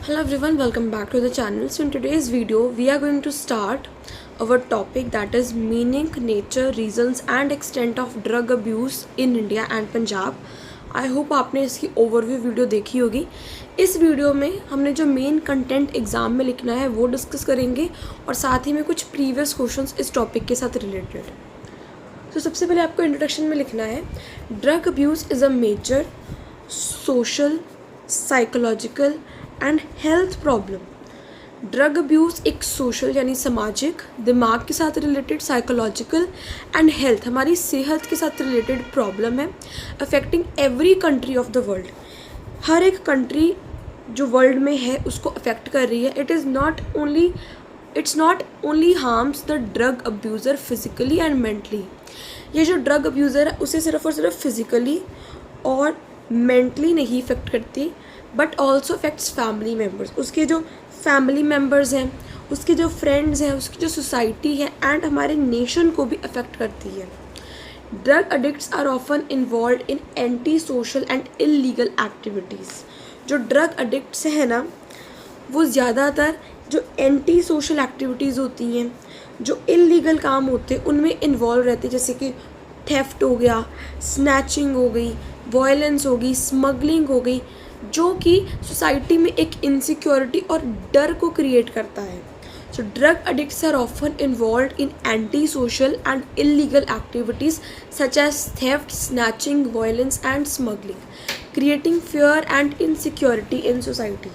Hello everyone, welcome back to the channel. So in today's video we are going to start our topic, that is meaning, nature, reasons and extent of drug abuse in India and Punjab. I hope आपने इसकी overview video देखी होगी. इस video में हमने जो main content exam में लिखना है वो डिस्कस करेंगे और साथ ही में कुछ प्रीवियस क्वेश्चंस इस टॉपिक के साथ रिलेटेड. तो सबसे पहले आपको इंट्रोडक्शन में लिखना है, drug abuse is a major social, psychological and health problem. Drug abuse एक सोशल यानी सामाजिक, दिमाग के साथ रिलेटेड, साइकोलॉजिकल एंड हेल्थ हमारी सेहत के साथ रिलेटेड प्रॉब्लम है, affecting every country of the world. हर एक कंट्री जो वर्ल्ड में है उसको अफेक्ट कर रही है. It's not only harms the drug abuser physically and mentally. ये जो ड्रग अब्यूज़र है उसे सिर्फ और सिर्फ फिज़िकली और मेंटली नहीं इफ़ेक्ट करती, but also affects family members. उसके जो फैमिली मेम्बर्स हैं, उसके जो फ्रेंड्स हैं, उसकी जो सोसाइटी है एंड हमारे नेशन को भी अफेक्ट करती है. Drug addicts are often involve in anti social and illegal activities. जो ड्रग एडिक्ट्स हैं ना, वो ज़्यादातर जो एंटी सोशल एक्टिविटीज़ होती हैं, जो इलीगल काम होते हैं उनमें इन्वॉल्व रहते हैं, जैसे कि थेफ्ट हो गया, स्नैचिंग हो गई, वायलेंस हो गई, स्मगलिंग हो गई, जो कि सोसाइटी में एक इनसिक्योरिटी और डर को क्रिएट करता है. So drug addicts are often involve in anti social and illegal activities such as theft, snatching, violence and smuggling, creating fear and insecurity in society.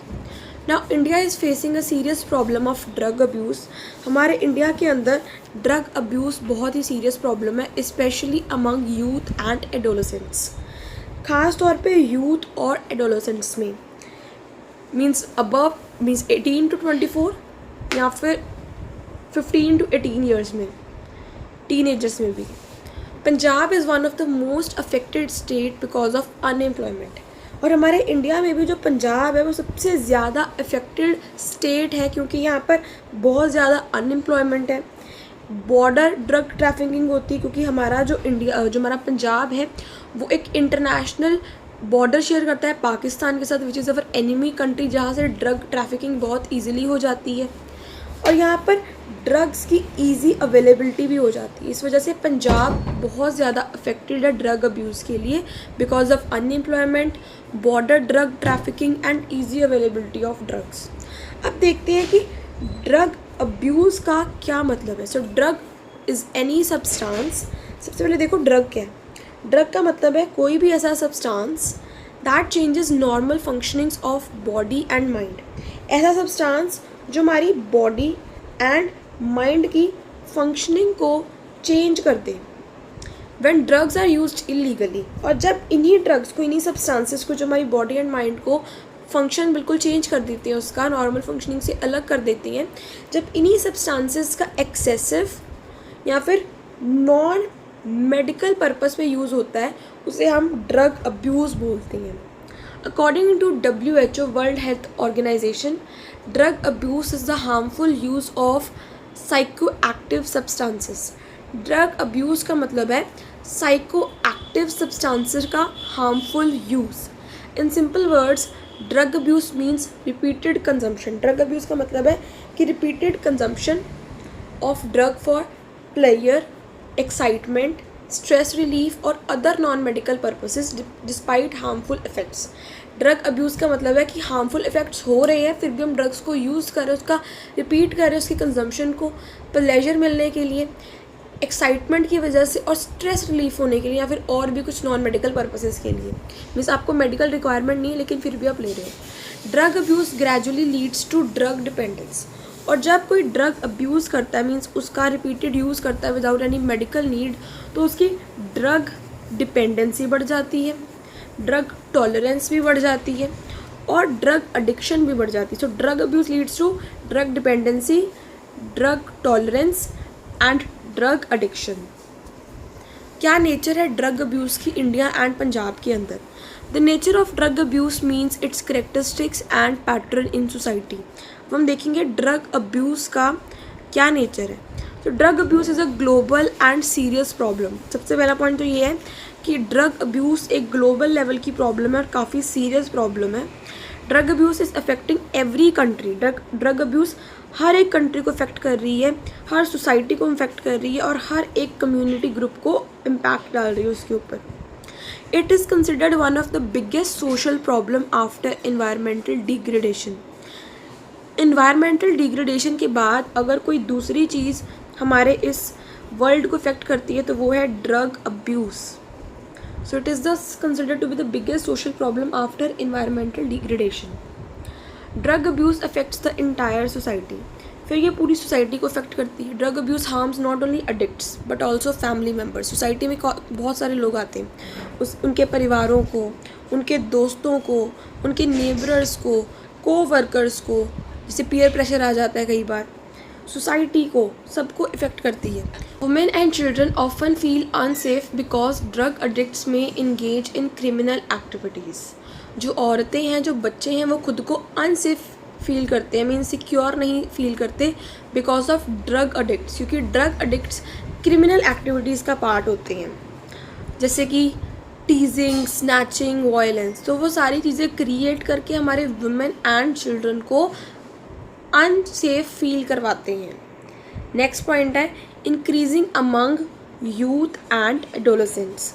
Now India is facing a serious problem of drug abuse. हमारे India के अंदर drug abuse बहुत ही serious problem है, specially among youth and adolescents. ख़ास तौर पे youth और एडोलेसेंट्स में, मीन्स 18 to 24 या फिर 15 to 18 ईयर्स में, टीनेजर्स में भी. Punjab is one of the most affected state because of unemployment. और हमारे इंडिया में भी जो पंजाब है वो सबसे ज़्यादा अफेक्टेड स्टेट है, क्योंकि यहाँ पर बहुत ज़्यादा अनएम्प्लॉयमेंट है. बॉर्डर ड्रग ट्रैफिकिंग होती है, क्योंकि हमारा जो हमारा पंजाब है वो एक इंटरनेशनल बॉर्डर शेयर करता है पाकिस्तान के साथ, which is our enemy country, जहाँ से ड्रग ट्रैफिकिंग बहुत ईजिली हो जाती है और यहाँ पर ड्रग्स की ईजी अवेलेबिलिटी भी हो जाती है. इस वजह से पंजाब बहुत ज़्यादा अफेक्टेड है ड्रग अब्यूज़ के लिए, because of unemployment, border drug trafficking and easy availability of drugs. अब देखते हैं कि ड्रग अब्यूज़ का क्या मतलब है. So drug is any substance. सबसे पहले देखो ड्रग क्या है. ड्रग का मतलब है कोई भी ऐसा substance that changes normal functionings of body and mind. ऐसा सब्सटेंस जो हमारी बॉडी एंड माइंड की फंक्शनिंग को चेंज कर दे. When drugs are used illegally, और जब इन्हीं ड्रग्स को, इन्हीं सब्सटेंसेस को जो हमारी बॉडी एंड माइंड को फंक्शन बिल्कुल चेंज कर देती हैं, उसका नॉर्मल फंक्शनिंग से अलग कर देती हैं, जब इन्हीं सब्सटेंसेस का एक्सेसिव या फिर नॉन मेडिकल पर्पस पे यूज़ होता है, उसे हम ड्रग अब्यूज़ बोलते हैं. According to WHO, world health organisation, drug abuse is the harmful use of psycho active substances. Drug abuse का मतलब है साइको एक्टिव सब्सटेंसेस का harmful use. In simple words, drug abuse means repeated consumption. Drug abuse का मतलब है कि repeated consumption of drug for pleasure, excitement, stress relief और other non medical purposes despite harmful effects. Drug abuse का मतलब है कि हार्मफुल इफ़ेक्ट्स हो रहे हैं, फिर भी हम ड्रग्स को यूज़ कर रहे हैं, उसका रिपीट कर रहे हैं, उसकी कंजम्पशन को प्लेजर मिलने के लिए, एक्साइटमेंट की वजह से और स्ट्रेस रिलीफ होने के लिए, या फिर और भी कुछ नॉन मेडिकल पर्पसेस के लिए. मीन्स आपको मेडिकल रिक्वायरमेंट नहीं है लेकिन फिर भी आप ले रहे हो. Drug abuse gradually leads to drug dependence. और जब कोई ड्रग अब्यूज़ करता है, मीन्स उसका रिपीटेड यूज़ करता है विदाउट एनी मेडिकल नीड, तो उसकी ड्रग डिपेंडेंसी बढ़ जाती है, ड्रग टॉलरेंस भी बढ़ जाती है और ड्रग एडिक्शन भी बढ़ जाती है. So drug abuse leads to drug dependency, drug tolerance and drug addiction. क्या नेचर है ड्रग अब्यूज़ की इंडिया एंड पंजाब के अंदर? The nature of drug abuse means its characteristics and pattern in society. हम देखेंगे ड्रग अब्यूज़ का क्या nature है. तो drug abuse is a global and serious problem. सबसे पहला पॉइंट तो ये है कि ड्रग अब्यूज़ एक ग्लोबल लेवल की प्रॉब्लम है और काफ़ी सीरियस प्रॉब्लम है. Drug abuse is affecting every country. Drug abuse हर एक कंट्री को इफेक्ट कर रही है, हर सोसाइटी को इफेक्ट कर रही है और हर एक कम्युनिटी ग्रुप को इम्पैक्ट डाल रही है उसके ऊपर. It is considered one of the biggest social problem after environmental degradation. Environmental degradation के बाद अगर कोई दूसरी चीज़ हमारे इस वर्ल्ड को इफेक्ट करती है तो वो है drug abuse. So it is thus considered to be the biggest social problem after environmental degradation. Drug abuse affects the entire society. फिर ये पूरी सोसाइटी को अफेक्ट करती है. Drug abuse harms not only addicts but also family members. Society में बहुत सारे लोग आते हैं, उनके परिवारों को, उनके दोस्तों को, उनके नेबरर्स को, को-वर्कर्स को, जैसे पीयर प्रेशर आ जाता है कई बार, सोसाइटी को, सबको इफ़ेक्ट करती है. Women and children often feel unsafe because drug addicts में इंगेज इन क्रिमिनल एक्टिविटीज़. जो औरतें हैं, जो बच्चे हैं, वो खुद को अनसेफ फील करते हैं, मीन सिक्योर नहीं फील करते बिकॉज ऑफ ड्रग अडिक्ट्स, क्योंकि ड्रग अडिक्ट्स क्रिमिनल एक्टिविटीज़ का पार्ट होते हैं, जैसे कि टीजिंग, स्नैचिंग, वायलेंस. तो वो सारी चीज़ें क्रिएट करके हमारे वुमेन एंड चिल्ड्रन को अनसेफ फील करवाते हैं. नेक्स्ट पॉइंट है increasing among youth and adolescents.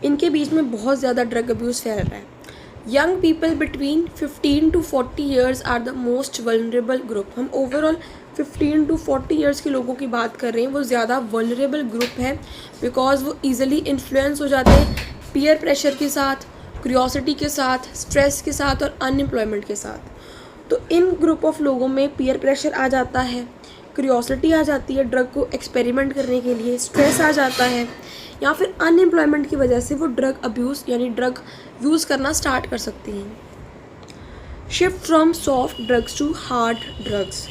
इनके बीच में बहुत ज़्यादा ड्रग अब्यूज़ फैल रहा है. Young people between 15 to 40 years are the most vulnerable group. हम ओवरऑल 15 to 40 ईयर्स के लोगों की बात कर रहे हैं, वो ज़्यादा वल्नरेबल ग्रुप है बिकॉज वो ईज़िली इन्फ्लुएंस हो जाते हैं पीयर प्रेशर के साथ, क्यूरियोसिटी के साथ, स्ट्रेस के साथ और अनएम्प्लॉयमेंट के साथ. तो इन ग्रुप ऑफ लोगों में पीयर प्रेशर आ जाता है, क्यूरियोसिटी आ जाती है ड्रग को एक्सपेरिमेंट करने के लिए, स्ट्रेस आ जाता है, या फिर अनएम्प्लॉयमेंट की वजह से वो ड्रग अब्यूज़ यानी ड्रग यूज़ करना स्टार्ट कर सकती हैं. Shift from soft drugs to hard drugs.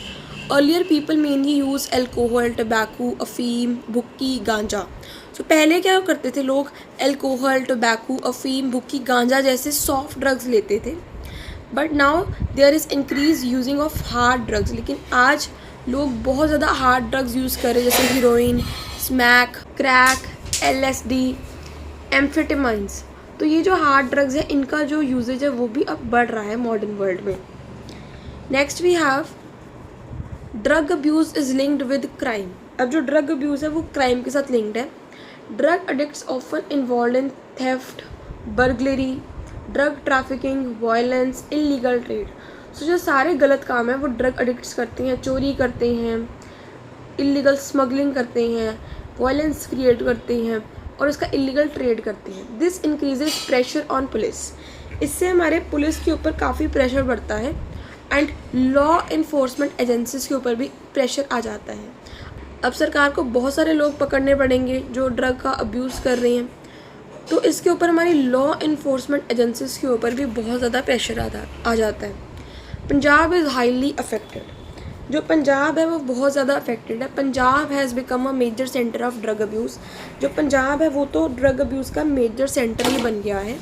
Earlier people mainly use alcohol, tobacco, अफीम, भुक्की, गांजा. तो पहले क्या करते थे लोग, एल्कोहल, टबैको, अफीम, भुक्की, गांजा जैसे सॉफ्ट ड्रग्स लेते थे. But now there is increase using of hard drugs. लेकिन आज लोग बहुत ज़्यादा हार्ड ड्रग्स यूज़ कर रहे हैं, जैसे हीरोइन, स्मैक, क्रैक, LSD, एम्फेटामाइंस. तो ये जो हार्ड ड्रग्स है इनका जो यूजेज है वो भी अब बढ़ रहा है मॉडर्न वर्ल्ड में. Next we have drug abuse is linked with crime. अब जो ड्रग अब्यूज़ है वो क्राइम के साथ लिंक्ड है. Drug addicts often involve in theft, burglary, drug trafficking, violence, illegal trade. So जो सारे गलत काम हैं वो ड्रग अडिक्ट्स करते हैं, चोरी करते हैं, इलीगल स्मगलिंग करते हैं, वायलेंस क्रिएट करते हैं और इसका इलीगल ट्रेड करते हैं. This increases pressure on police. इससे हमारे पुलिस के ऊपर काफ़ी प्रेशर बढ़ता है एंड लॉ इन्फोर्समेंट एजेंसीज के ऊपर भी प्रेशर आ जाता है. अब सरकार को बहुत सारे लोग पकड़ने पड़ेंगे जो ड्रग का अब्यूज़ कर रहे हैं, तो इसके ऊपर हमारी लॉ इन्फोर्समेंट एजेंसीज के ऊपर भी बहुत ज़्यादा प्रेशर आ जाता है. Punjab is highly affected. जो पंजाब है वो बहुत ज़्यादा अफेक्टेड है. Punjab has become a major centre of drug abuse. जो पंजाब है वो तो ड्रग अब्यूज़ का मेजर सेंटर ही बन गया है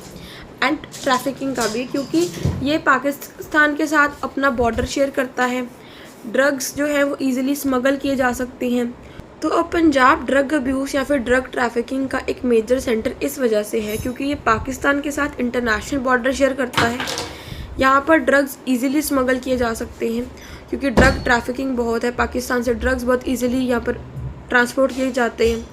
एंड ट्रैफिकिंग का भी, क्योंकि ये पाकिस्तान के साथ अपना बॉर्डर शेयर करता है. ड्रग्स जो है वो ईज़िली स्मगल किए जा सकते हैं. तो अब पंजाब ड्रग अब्यूज़ या फिर ड्रग ट्रैफिकिंग का एक मेजर सेंटर इस वजह से है क्योंकि ये पाकिस्तान के साथ इंटरनेशनल बॉर्डर शेयर करता है. यहाँ पर ड्रग्स इजीली स्मगल किए जा सकते हैं क्योंकि ड्रग ट्रैफिकिंग बहुत है. पाकिस्तान से ड्रग्स बहुत इजीली यहाँ पर ट्रांसपोर्ट किए जाते हैं.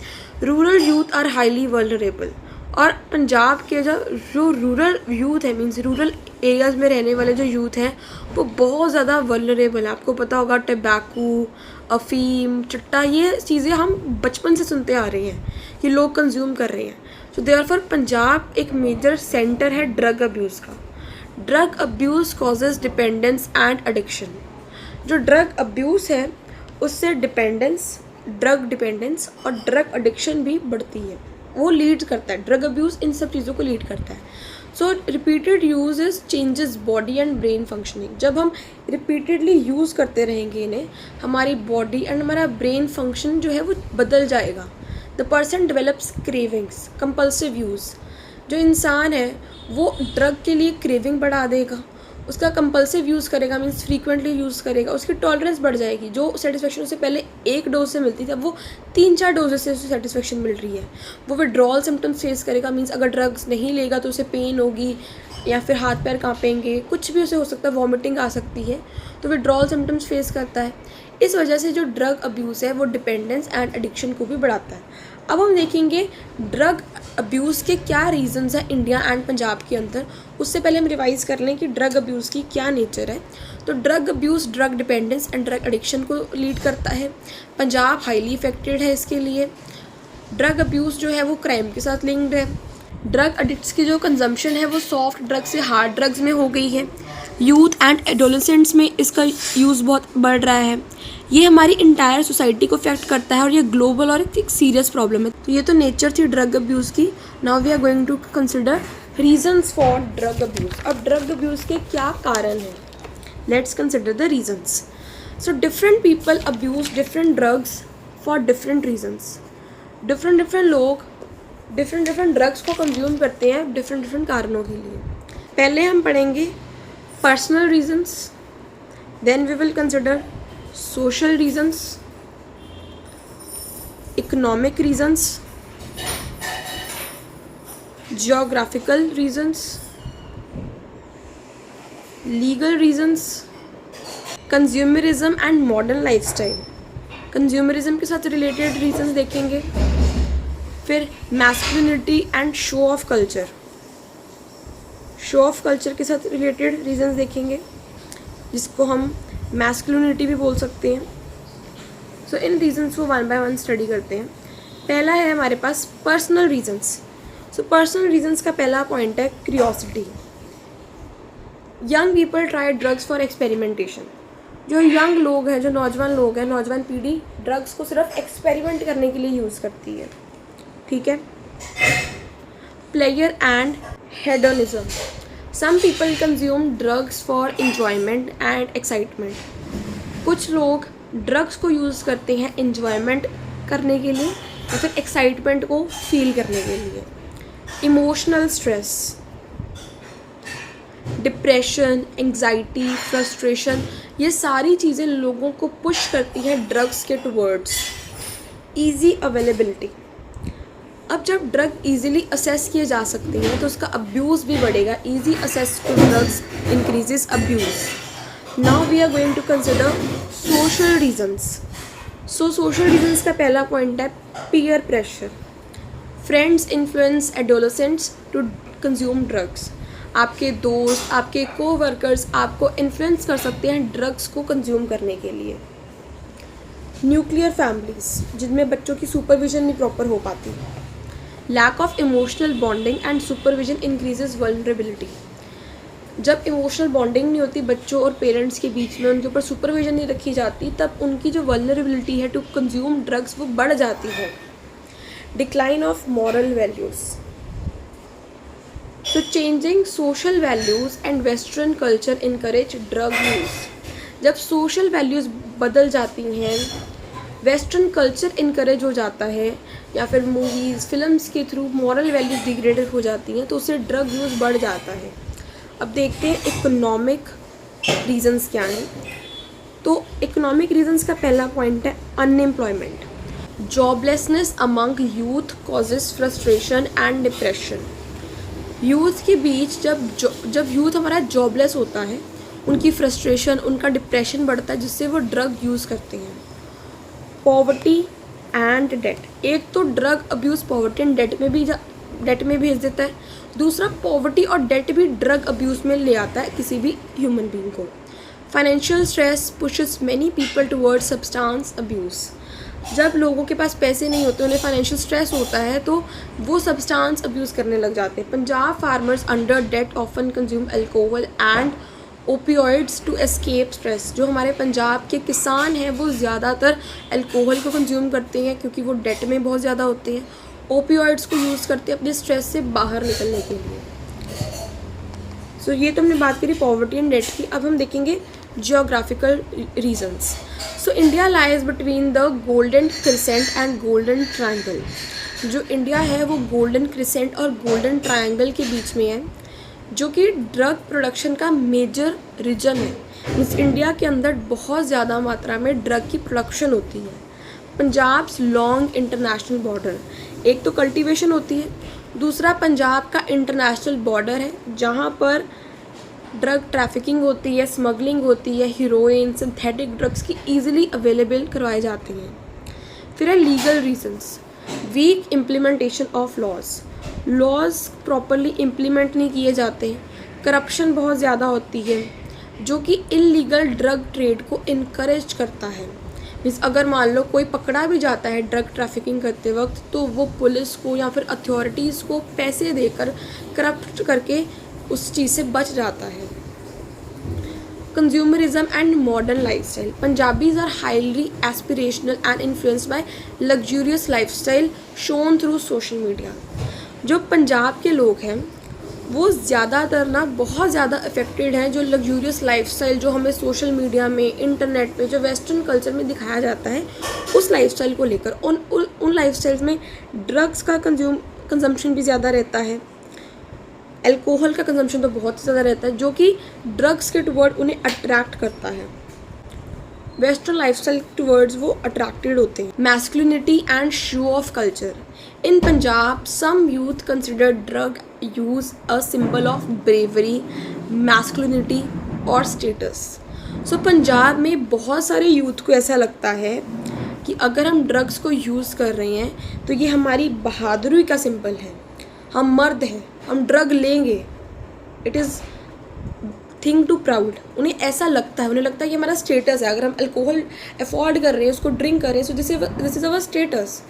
Rural youth are highly vulnerable. और पंजाब के जो रूरल यूथ है, मीन्स रूरल एरियाज़ में रहने वाले जो यूथ हैं वो बहुत ज़्यादा वल्नरेबल है. आपको पता होगा टबैको, अफीम, चट्टा, ये चीज़ें हम बचपन से सुनते आ रहे हैं कि लोग कंज्यूम कर रहे हैं. सो देयरफॉर पंजाब एक मेजर सेंटर है ड्रग अब्यूज़ का. Drug abuse causes dependence and addiction. जो ड्रग अब्यूज़ है उससे ड्रग डिपेंडेंस और ड्रग एडिक्शन भी बढ़ती है. वो लीड करता है, ड्रग अब्यूज़ इन सब चीज़ों को लीड करता है. So repeated uses changes body and brain functioning. जब हम रिपीटेडली यूज़ करते रहेंगे इन्हें, हमारी बॉडी एंड हमारा ब्रेन फंक्शन जो है वो बदल जाएगा. The person develops cravings, compulsive use. जो इंसान है वो ड्रग के लिए क्रेविंग बढ़ा देगा, उसका कंपल्सिव यूज़ करेगा, मीन्स फ्रीक्वेंटली यूज़ करेगा, उसकी टॉलरेंस बढ़ जाएगी. जो सेटिस्फेक्शन उसे पहले एक डोज से मिलती थी अब वो 3-4 डोजेज से उसे सेटिस्फेक्शन मिल रही है. वो विड्रॉल सिम्टम्स फेस करेगा, मीन्स अगर ड्रग्स नहीं लेगा तो उसे पेन होगी, या फिर हाथ पैर कांपेंगे, कुछ भी उसे हो सकता है, वॉमिटिंग आ सकती है, तो विड्रॉल सिम्टम्स फेस करता है। इस वजह से जो ड्रग अब्यूज़ है वो डिपेंडेंस एंड एडिक्शन को भी बढ़ाता है। अब हम देखेंगे ड्रग अब्यूज़ के क्या रीजंस हैं इंडिया एंड पंजाब के अंदर। उससे पहले हम रिवाइज़ कर लें कि ड्रग अब्यूज़ की क्या नेचर है। तो drug abuse drug dependence and drug addiction को लीड करता है। पंजाब हाईली इफेक्टेड है इसके लिए। ड्रग अब्यूज़ जो है वो क्राइम के साथ लिंक्ड है। ड्रग एडिक्ट्स की जो कंजम्पशन है वो सॉफ्ट ड्रग्स से हार्ड ड्रग्स में हो गई है। यूथ एंड एडोलेसेंट्स में इसका यूज़ बहुत बढ़ रहा है। ये हमारी इंटायर सोसाइटी को अफेक्ट करता है और ये ग्लोबल और एक सीरियस प्रॉब्लम है। तो ये तो नेचर थी ड्रग अब्यूज़ की। Now we are going to consider reasons for drug abuse. अब ड्रग अब्यूज़ के क्या कारण हैं? Let's consider the reasons. So different people abuse different drugs for different reasons. Different लोग डिफरेंट ड्रग्स को consume करते हैं डिफरेंट कारणों के लिए। पहले हम पढ़ेंगे personal reasons, then we will consider social reasons, economic reasons, geographical reasons, legal reasons, consumerism and modern lifestyle. Consumerism के साथ रिलेटेड रीजंस देखेंगे। फिर masculinity and show off culture, show off culture के साथ रिलेटेड रीजंस देखेंगे, जिसको हम masculinity भी बोल सकते हैं। सो इन रीजंस को वन बाय वन स्टडी करते हैं। पहला है हमारे पास personal reasons. So personal reasons का पहला पॉइंट है curiosity. Young people try drugs for experimentation. जो यंग लोग हैं, जो नौजवान लोग हैं, नौजवान पीढ़ी ड्रग्स को सिर्फ एक्सपेरिमेंट करने के लिए यूज़ करती है। ठीक है। Pleasure and hedonism. Some people consume drugs for enjoyment and excitement. कुछ लोग ड्रग्स को यूज़ करते हैं इंजॉयमेंट करने के लिए या फिर एक्साइटमेंट को फील करने के लिए। Emotional stress, depression, anxiety, frustration, ये सारी चीज़ें लोगों को पुश करती हैं ड्रग्स के टुवर्ड्स। Easy availability. अब जब ड्रग इजीली असेस किए जा सकते हैं तो उसका अब्यूज़ भी बढ़ेगा। Easy access to drugs increases abuse. Now we are going to consider social reasons. So social reasons का पहला पॉइंट है peer pressure. Friends influence adolescents to consume drugs. आपके दोस्त, आपके कोवर्कर्स आपको इन्फ्लुएंस कर सकते हैं ड्रग्स को कंज्यूम करने के लिए। न्यूक्लियर फैमिलीज़, जिनमें बच्चों की सुपरविजन नहीं प्रॉपर हो पाती। Lack of emotional bonding and supervision increases vulnerability. जब इमोशनल बॉन्डिंग नहीं होती बच्चों और पेरेंट्स के बीच में, उनके ऊपर सुपरविजन नहीं रखी जाती, तब उनकी जो वल्नरेबिलिटी है टू कंज्यूम ड्रग्स वो बढ़ जाती है। Decline of moral values. So changing social values and western culture encourage drug use. जब social values बदल जाती हैं, वेस्टर्न कल्चर इनकरेज हो जाता है या फिर मूवीज़ फिल्म्स के थ्रू मॉरल वैल्यूज डिग्रेडेड हो जाती हैं तो उससे ड्रग यूज़ बढ़ जाता है। अब देखते हैं इकोनॉमिक रीजंस क्या हैं। तो इकोनॉमिक रीजंस का पहला पॉइंट है unemployment. Joblessness among youth causes frustration and depression. Youth के बीच जब यूथ हमारा जॉबलेस होता है, उनकी फ्रस्ट्रेशन, उनका डिप्रेशन बढ़ता है, जिससे वो ड्रग यूज़ करते हैं। Poverty and debt. एक तो drug abuse poverty and debt में भेज देता है, दूसरा पॉवर्टी और डेट भी ड्रग अब्यूज़ में ले आता है किसी भी ह्यूमन बीइंग को। Financial stress pushes many people towards substance abuse. जब लोगों के पास पैसे नहीं होते, उन्हें फाइनेंशियल स्ट्रेस होता है तो वो सब्सटेंस अब्यूज़ करने लग जाते हैं। Punjab farmers under debt often consume alcohol and opioids to escape stress. जो हमारे पंजाब के किसान हैं वो ज़्यादातर अल्कोहल को कंज्यूम करते हैं क्योंकि वो डेट में बहुत ज़्यादा होते हैं। ओपियोइड्स को यूज़ करते हैं अपने स्ट्रेस से बाहर निकलने के लिए। सो ये तो हमने बात करी पॉवर्टी एंड डेट की। अब हम देखेंगे geographical reasons. So India lies between the golden crescent and golden triangle. जो इंडिया है वो गोल्डन क्रिसेंट और गोल्डन ट्रायंगल के बीच में है, जो कि ड्रग प्रोडक्शन का मेजर रीजन है। मीन्स इंडिया के अंदर बहुत ज़्यादा मात्रा में ड्रग की प्रोडक्शन होती है। Punjab's long international border. एक तो कल्टीवेशन होती है, दूसरा, पंजाब का इंटरनेशनल बॉर्डर है जहाँ पर ड्रग ट्रैफिकिंग होती है, स्मगलिंग होती है, हीरोइन, सिंथेटिक ड्रग्स की ईजिली अवेलेबल करवाई जाती हैं। फिर है legal reasons, weak implementation of laws properly implement नहीं किए जाते, करप्शन बहुत ज़्यादा होती है जो कि इलीगल ड्रग ट्रेड को इनकरेज करता है। मीन्स अगर मान लो कोई पकड़ा भी जाता है ड्रग ट्रैफिकिंग करते वक्त तो वो पुलिस को या फिर अथॉरिटीज़ को पैसे देकर करप्ट करके उस चीज़ से बच जाता है। Consumerism and modern lifestyle, Punjabis are highly aspirational and influenced by luxurious lifestyle shown through social media. जो पंजाब के लोग हैं वो ज़्यादातर ना बहुत ज़्यादा अफेक्टेड हैं जो लग्जूरियस लाइफस्टाइल जो हमें सोशल मीडिया में, इंटरनेट पे, जो वेस्टर्न कल्चर में दिखाया जाता है उस लाइफस्टाइल को लेकर। उन लाइफस्टाइल्स में ड्रग्स का कंजम्पशन भी ज़्यादा रहता है, अल्कोहल का कंजम्पशन तो बहुत ज़्यादा रहता है जो कि ड्रग्स के टुवर्ड उन्हें अट्रैक्ट करता है। वेस्टर्न लाइफस्टाइल टुवर्ड्स वो अट्रैक्टेड होते हैं। Masculinity and show off culture, in Punjab some youth consider drug use a symbol of bravery, masculinity और स्टेटस। सो पंजाब में बहुत सारे यूथ को ऐसा लगता है कि अगर हम ड्रग्स को यूज़ कर रहे हैं तो ये हमारी बहादुरी का सिंबल है, हम मर्द हैं, हम ड्रग लेंगे, it is thing to proud. उन्हें ऐसा लगता है, उन्हें लगता है कि हमारा स्टेटस है, अगर हम अल्कोहल अफोर्ड कर रहे हैं, उसको ड्रिंक कर रहे हैं, so this is our status.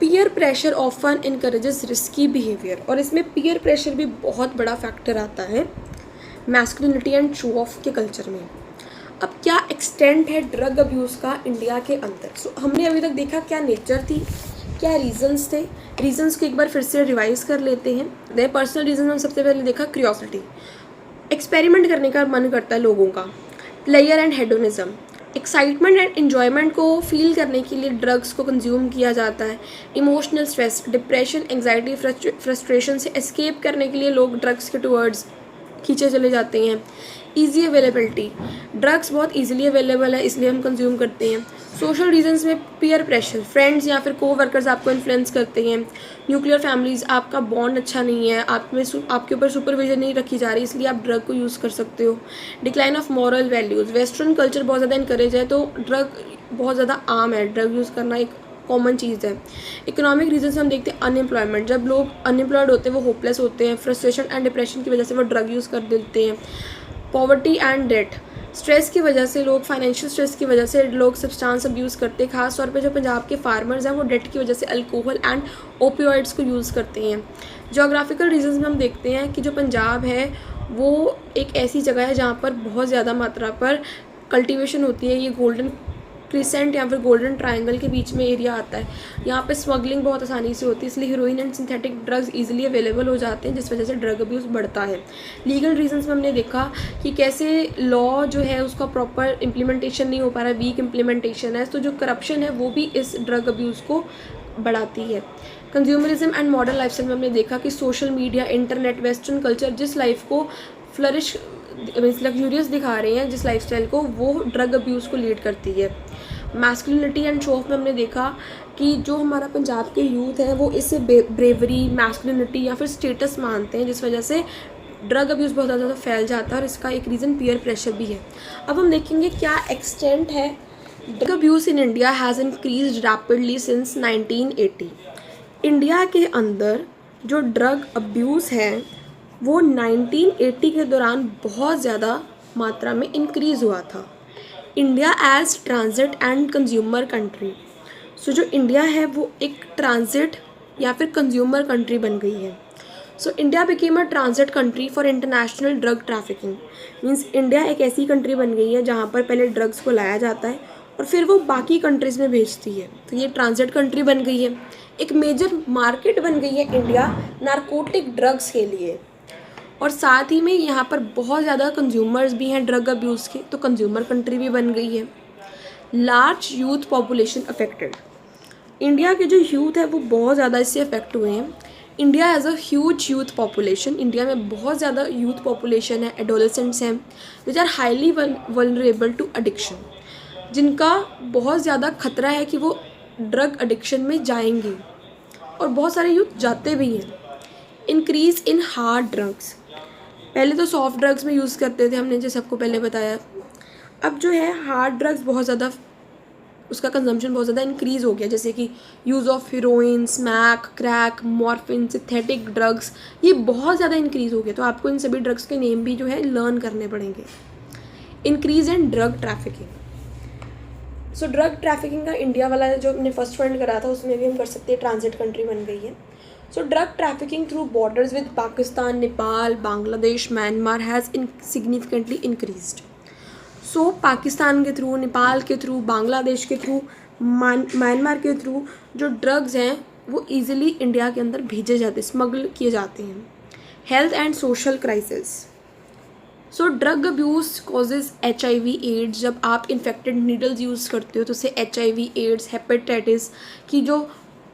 Peer pressure often encourages risky behaviour, और इसमें पीयर प्रेशर भी बहुत बड़ा फैक्टर आता है मैस्कुलिनिटी एंड शो ऑफ के कल्चर में। अब क्या एक्सटेंट है ड्रग अब्यूज़ का इंडिया के अंदर। सो हमने अभी तक देखा क्या नेचर थी, क्या रीजंस थे। रीजंस को एक बार फिर से रिवाइज कर लेते हैं। दे पर्सनल रीजन हम सबसे पहले देखा क्यूरियोसिटी, एक्सपेरिमेंट करने का मन करता है लोगों का। Player and hedonism, excitement and enjoyment को फील करने के लिए ड्रग्स को कंज्यूम किया जाता है। Emotional stress, depression, anxiety, frustration से एस्केप करने के लिए लोग ड्रग्स के टुवर्ड्स खींचे चले जाते हैं। ईजी अवेलेबिलिटी, ड्रग्स बहुत ईजिली अवेलेबल है इसलिए हम कंज्यूम करते हैं। सोशल रीजंस में पीयर प्रेशर, फ्रेंड्स या फिर को वर्कर्स आपको इन्फ्लुएंस करते हैं। न्यूक्लियर फैमिलीज़, आपका बॉन्ड अच्छा नहीं है, आपके ऊपर सुपरविजन नहीं रखी जा रही इसलिए आप ड्रग को यूज़ कर सकते हो। Decline of moral values, western culture बहुत ज़्यादा इनकरेज है तो ड्रग बहुत ज़्यादा आम है, ड्रग यूज़ करना एक कॉमन चीज़ है। इकोनॉमिक रीजन से हम देखते हैं अनएम्प्लॉयमेंट, जब लोग अनएम्प्लॉयड होते हैं वो होपलेस होते हैं, फ्रस्ट्रेशन एंड डिप्रेशन की वजह से वो ड्रग यूज़ कर देते हैं। पॉवर्टी एंड डेट, स्ट्रेस की वजह से लोग, फाइनेंशियल स्ट्रेस की वजह से लोग सब्सटेंस अब्यूज़ करते हैं। खास तौर पे जो पंजाब के फार्मर्स हैं वो डेट की वजह से अल्कोहल एंड ओपियोइड्स को यूज़ करते हैं। जोग्राफिकल रीजंस में हम देखते हैं कि जो पंजाब है वो एक ऐसी जगह है जहाँ पर बहुत ज़्यादा मात्रा पर कल्टीवेशन होती है। ये गोल्डन क्रिसेंट या फिर गोल्डन ट्रायंगल के बीच में एरिया आता है। यहाँ पे स्मगलिंग बहुत आसानी से होती है इसलिए heroine and synthetic drugs easily available हो जाते हैं जिस वजह से ड्रग अब्यूज़ बढ़ता है। लीगल रीजंस में हमने देखा कि कैसे लॉ जो है उसका प्रॉपर इम्प्लीमेंटेशन नहीं हो पा रहा है, वीक इम्प्लीमेंटेशन है, तो जो करप्शन है वो भी इस ड्रग अब्यूज़ को बढ़ाती है। कंज्यूमरिज्म एंड मॉडर्न लाइफस्टाइल में हमने देखा कि social media, internet, western culture जिस लाइफ को फ्लरिश मीन्स लग्जूरियस दिखा रहे हैं, जिस लाइफस्टाइल को, वो ड्रग अब्यूज़ को लीड करती है। मैस्कुलिनिटी एंड शो ऑफ में हमने देखा कि जो हमारा पंजाब के यूथ है वो इससे ब्रेवरी, मैस्कुलिनिटी या फिर स्टेटस मानते हैं जिस वजह से ड्रग अब्यूज़ बहुत ज़्यादा फैल जाता है और इसका एक रीज़न पीयर प्रेशर भी है। अब हम देखेंगे क्या एक्सटेंट है। Drug abuse in India has increase rapidly since 1980। India के अंदर जो ड्रग अब्यूज़ है वो 1980 के दौरान बहुत ज़्यादा मात्रा में इंक्रीज़ हुआ था। India as transit and consumer country, so जो इंडिया है वो एक ट्रांजिट या फिर कंज्यूमर कंट्री बन गई है। So India became a transit country for international drug trafficking. Means India एक ऐसी कंट्री बन गई है जहाँ पर पहले ड्रग्स को लाया जाता है और फिर वो बाकी कंट्रीज़ में भेजती है, तो ये ट्रांजिट कंट्री बन गई है। एक मेजर मार्केट बन गई है इंडिया नारकोटिक ड्रग्स के लिए, और साथ ही में यहाँ पर बहुत ज़्यादा कंज्यूमर्स भी हैं ड्रग अब्यूज़ के, तो कंज्यूमर कंट्री भी बन गई है। Large youth population affected, India के जो यूथ है वो बहुत ज़्यादा इससे अफेक्ट हुए हैं। India has a huge youth population, India में बहुत ज़्यादा यूथ पॉपुलेशन है, एडोलेसेंट्स हैं which are highly vulnerable to addiction, जिनका बहुत ज़्यादा खतरा है कि वो ड्रग एडिक्शन में जाएंगे। और बहुत सारे यूथ जाते भी हैं। इंक्रीज़ इन हार्ड ड्रग्स, पहले तो सॉफ्ट ड्रग्स में यूज़ करते थे हमने, जैसे सबको पहले बताया। अब जो है हार्ड ड्रग्स बहुत ज़्यादा, उसका कंजम्पशन बहुत ज़्यादा इंक्रीज़ हो गया, जैसे कि use of heroine, smack, crack, morphine, synthetic drugs, ये बहुत ज़्यादा इंक्रीज़ हो गया। तो आपको इन सभी ड्रग्स के नेम भी जो है लर्न करने पड़ेंगे। Increase in drug trafficking, so drug trafficking का इंडिया वाला जो हमने फर्स्ट फंड करा था उसमें भी हम कर सकते हैं, ट्रांजिट कंट्री बन गई है। So drug trafficking through borders with Pakistan, Nepal, Bangladesh, Myanmar has significantly increased. So Pakistan के थ्रू, नेपाल के थ्रू, बांग्लादेश के थ्रू, म्यांमार के थ्रू जो ड्रग्स हैं वो ईजिली इंडिया के अंदर भेजे जाते, स्मगल किए जाते हैं। Health and social crisis, so drug abuse causes HIV AIDS, जब आप इन्फेक्टेड नीडल्स यूज़ करते हो तो उससे HIV एड्स, हेपेटाइटिस की जो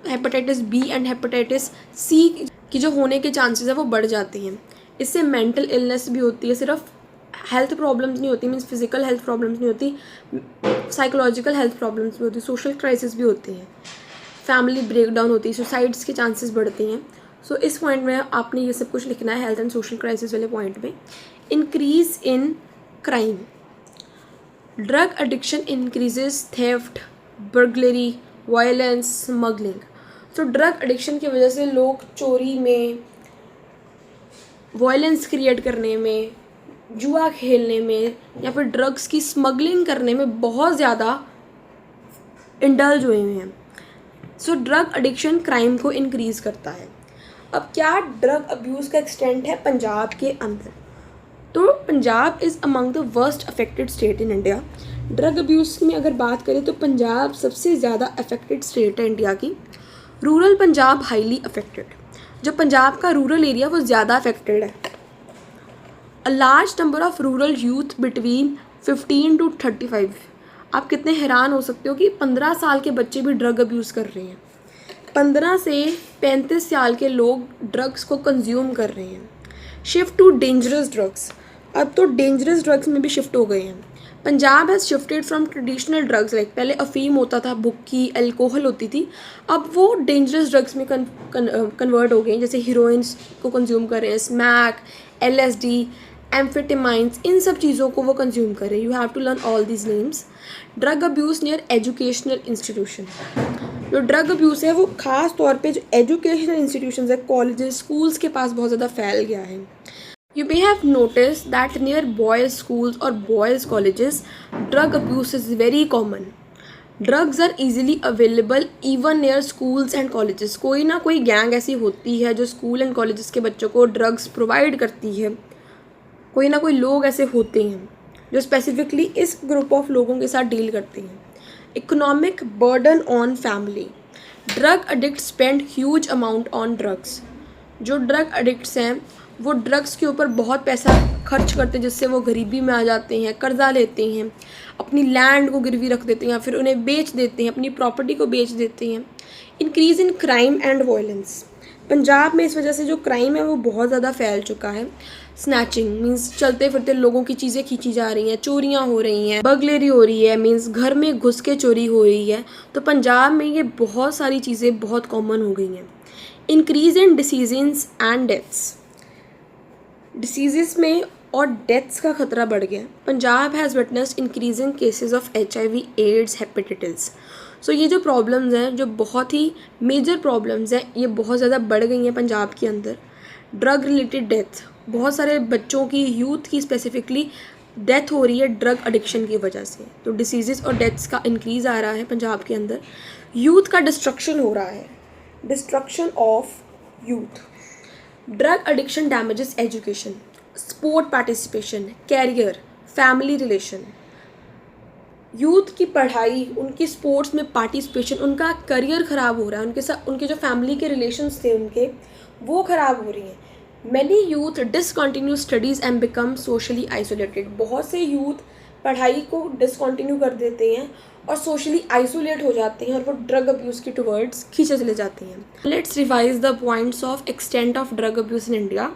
hepatitis B and hepatitis C की जो होने के चांसेस है वो बढ़ जाते हैं। इससे मेंटल इलनेस भी होती है, सिर्फ हेल्थ प्रॉब्लम्स नहीं होती, मीन्स फिजिकल हेल्थ प्रॉब्लम्स नहीं होती, साइकोलॉजिकल हेल्थ प्रॉब्लम्स भी होती, सोशल क्राइसिस भी होती हैं, फैमिली ब्रेकडाउन होती है, सुसाइड्स के चांसेस बढ़ते हैं। सो इस पॉइंट में आपने ये सब कुछ लिखना है, हेल्थ एंड सोशल क्राइसिस वाले पॉइंट में। Increase in crime, drug addiction increases theft, burglary, violence, smuggling. तो ड्रग एडिक्शन की वजह से लोग चोरी में, वायलेंस क्रिएट करने में, जुआ खेलने में या फिर ड्रग्स की स्मगलिंग करने में बहुत ज़्यादा इंडल्ज हुए हैं। सो ड्रग एडिक्शन क्राइम को इंक्रीज़ करता है। अब क्या ड्रग अब्यूज़ का एक्सटेंट है पंजाब के अंदर? तो Punjab is among the worst affected state in India. Drug abuse में अगर बात करें तो पंजाब सबसे ज़्यादा अफेक्टेड स्टेट है इंडिया की। रूरल पंजाब हाईली अफेक्टेड, जो पंजाब का रूरल एरिया वो ज़्यादा अफेक्टेड है। A large number of rural youth between 15 to 35, आप कितने हैरान हो सकते हो कि 15 साल के बच्चे भी ड्रग अब्यूज़ कर रहे हैं। 15 से 35 साल के लोग ड्रग्स को कंज्यूम कर रहे हैं। शिफ्ट टू डेंजरस ड्रग्स, अब तो डेंजरस ड्रग्स में भी शिफ्ट हो गए हैं। Punjab has shifted from traditional drugs, like पहले अफीम होता था, बुक्की, अल्कोहल होती थी, अब वो डेंजरस ड्रग्स में कन्वर्ट हो गए, जैसे हीरोइंस को कंज्यूम कर रहे हैं, स्मैक, LSD, एम्फेटामाइंस, इन सब चीज़ों को वो कंज्यूम कर रहे हैं। You have to learn all these names. Drug abuse near educational institution, जो ड्रग अब्यूज़ है वो ख़ास तौर पे जो एजुकेशनल इंस्टीट्यूशंस है, कॉलेजेस, स्कूल्स के पास बहुत ज़्यादा फैल गया है। You may have noticed that near boys' schools or boys' colleges, drug abuse is very common. Drugs are easily available even near schools and colleges. कोई ना कोई गैंग ऐसी होती है जो स्कूल एंड कॉलेजेस के बच्चों को ड्रग्स प्रोवाइड करती है। कोई ना कोई लोग ऐसे होते हैं जो स्पेसिफिकली इस ग्रुप ऑफ लोगों के साथ डील करते हैं। Economic burden on family, drug addict spend huge amount on drugs. जो ड्रग एडिक्ट्स हैं वो ड्रग्स के ऊपर बहुत पैसा खर्च करते हैं, जिससे वो गरीबी में आ जाते हैं, कर्जा लेते हैं, अपनी लैंड को गिरवी रख देते हैं या फिर उन्हें बेच देते हैं, अपनी प्रॉपर्टी को बेच देते हैं। Increase in crime and violence, Punjab में इस वजह से जो क्राइम है वो बहुत ज़्यादा फैल चुका है। स्नैचिंग मीन्स चलते फिरते लोगों की चीज़ें खींची जा रही हैं, चोरियाँ हो रही हैं, बर्गलरी हो रही है, मीन्स घर में घुस के चोरी हो रही है। तो पंजाब में ये बहुत सारी चीज़ें बहुत कॉमन हो गई हैं। Increase in diseases and deaths, diseases में और डेथ्स का खतरा बढ़ गया। Punjab has witnessed increasing cases of HIV, AIDS, hepatitis. So ये जो प्रॉब्लम्स हैं, जो बहुत ही मेजर प्रॉब्लम्स हैं, ये बहुत ज़्यादा बढ़ गई हैं पंजाब के अंदर। ड्रग रिलेटेड डेथ, बहुत सारे बच्चों की, यूथ की स्पेसिफिकली डेथ हो रही है ड्रग एडिक्शन की वजह से। तो डिसीज़ और डेथ्स का इंक्रीज़ आ रहा है पंजाब के अंदर। यूथ का डिस्ट्रक्शन हो रहा है, destruction of youth. Drug addiction damages education, sport participation, career, family relation. Youth की पढ़ाई, उनकी स्पोर्ट्स में पार्टिसिपेशन, उनका करियर ख़राब हो रहा है, उनके साथ उनके जो फैमिली के रिलेशंस थे उनके, वो ख़राब हो रही हैं। Many youth discontinue studies and become socially isolated, बहुत से यूथ पढ़ाई को डिसकंटिन्यू कर देते हैं और सोशली आइसोलेट हो जाते हैं और वो ड्रग अब्यूज़ की टुवर्ड्स खींचे चले जाते हैं। Let's revise the points of extent of drug abuse in India.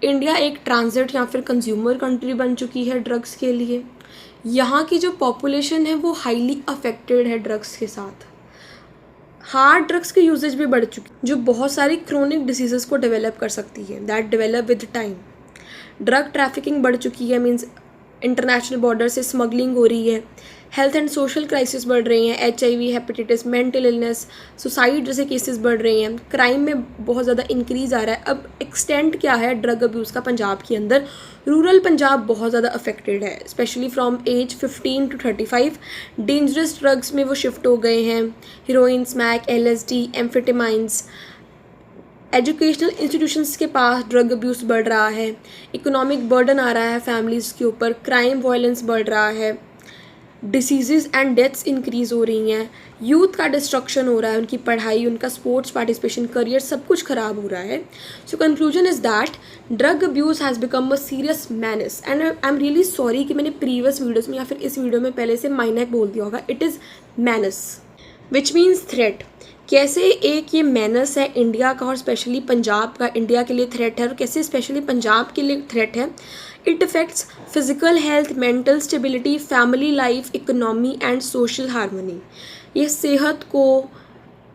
India एक ट्रांजिट या फिर कंज्यूमर कंट्री बन चुकी है ड्रग्स के लिए। यहाँ की जो पॉपुलेशन है वो हाईली अफेक्टेड है ड्रग्स के साथ। हार्ड ड्रग्स की यूजेज भी बढ़ चुकी जो बहुत सारी क्रोनिक डिसीजेस को डेवलप कर सकती है, that develop with time. Drug trafficking बढ़ चुकी है, मीन्स इंटरनेशनल बॉर्डर से स्मगलिंग हो रही है। हेल्थ एंड सोशल क्राइसिस बढ़ रही हैं, HIV, hepatitis, mental illness, suicide जैसे केसेस बढ़ रहे हैं। क्राइम में बहुत ज़्यादा इंक्रीज़ आ रहा है। अब एक्सटेंट क्या है ड्रग अब्यूज़ का पंजाब के अंदर? रूरल पंजाब बहुत ज़्यादा अफेक्टेड है, especially from age 15 to 35। Dangerous drugs में वो शिफ्ट हो गए हैं, heroin, smack, LSD, amphetamines. Educational institutions के पास ड्रग अब्यूज़ बढ़ रहा है। इकोनॉमिक बर्डन आ रहा है फैमिलीज़ के ऊपर, क्राइम वायलेंस बढ़ रहा है, डिसीज़ एंड डेथ्स इंक्रीज़ हो रही हैं, यूथ का डिस्ट्रक्शन हो रहा है, उनकी पढ़ाई, उनका स्पोर्ट्स पार्टिसिपेशन, करियर, सब कुछ ख़राब हो रहा है। So conclusion is that drug abuse has become a serious menace. And I am really sorry कि मैंने प्रीवियस वीडियोज़ में या फिर इस वीडियो में पहले से माइनक बोल दिया होगा। It is menace which means threat. कैसे एक ये मैनस है इंडिया का और स्पेशली पंजाब का, इंडिया के लिए थ्रेट है, और कैसे स्पेशली पंजाब के लिए थ्रेट है। It affects physical health, mental stability, family life, economy and social harmony. ये सेहत को,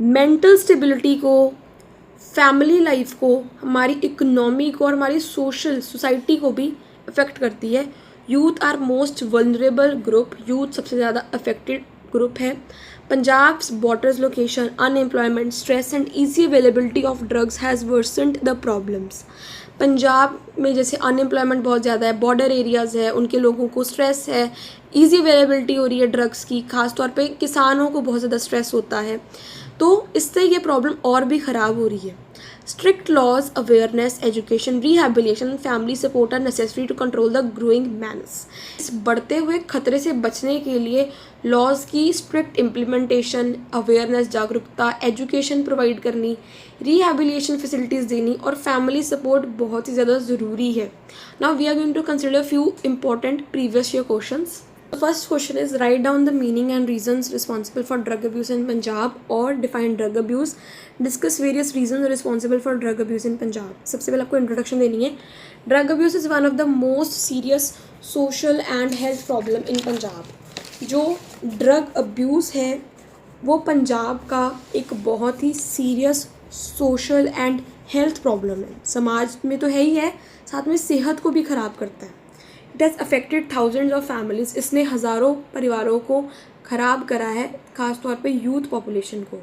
मेंटल स्टेबिलिटी को, फैमिली लाइफ को, हमारी इकोनॉमी को और हमारी सोशल सोसाइटी को भी अफेक्ट करती है। Youth are most vulnerable group, youth सबसे ज़्यादा अफेक्टेड ग्रुप है। Punjab's borders location, unemployment, stress and easy availability of drugs has worsened the problems. Punjab में जैसे अनएम्प्लॉयमेंट बहुत ज़्यादा है, बॉर्डर एरियाज़ है, उनके लोगों को स्ट्रेस है, ईजी अवेलेबिलिटी हो रही है ड्रग्स की, ख़ासतौर पे किसानों को बहुत ज़्यादा स्ट्रेस होता है, तो इससे ये प्रॉब्लम और भी ख़राब हो रही है। Strict laws, awareness, education, rehabilitation and family support are necessary to control the growing menace. इस बढ़ते हुए खतरे से बचने के लिए लॉज की स्ट्रिक्ट इम्प्लीमेंटेशन, अवेयरनेस, जागरूकता, एजुकेशन प्रोवाइड करनी, रिहैबिलिटेशन फैसिलिटीज़ देनी और फैमिली सपोर्ट बहुत ही ज़्यादा ज़रूरी है। Now we are going to consider few important previous year questions. The first question is write down the meaning and reasons responsible for drug abuse in Punjab or define drug abuse. Discuss various reasons responsible for drug abuse in Punjab. सबसे पहले आपको introduction देनी है. Drug abuse is one of the most serious social and health problem in Punjab. जो drug abuse है वो पंजाब का एक बहुत ही serious social and health problem है. समाज में तो है ही है, साथ में सेहत को भी ख़राब करता है. It has affected thousands of families. इसने हज़ारों परिवारों को ख़राब करा है, ख़ासतौर पे यूथ पॉपुलेशन को.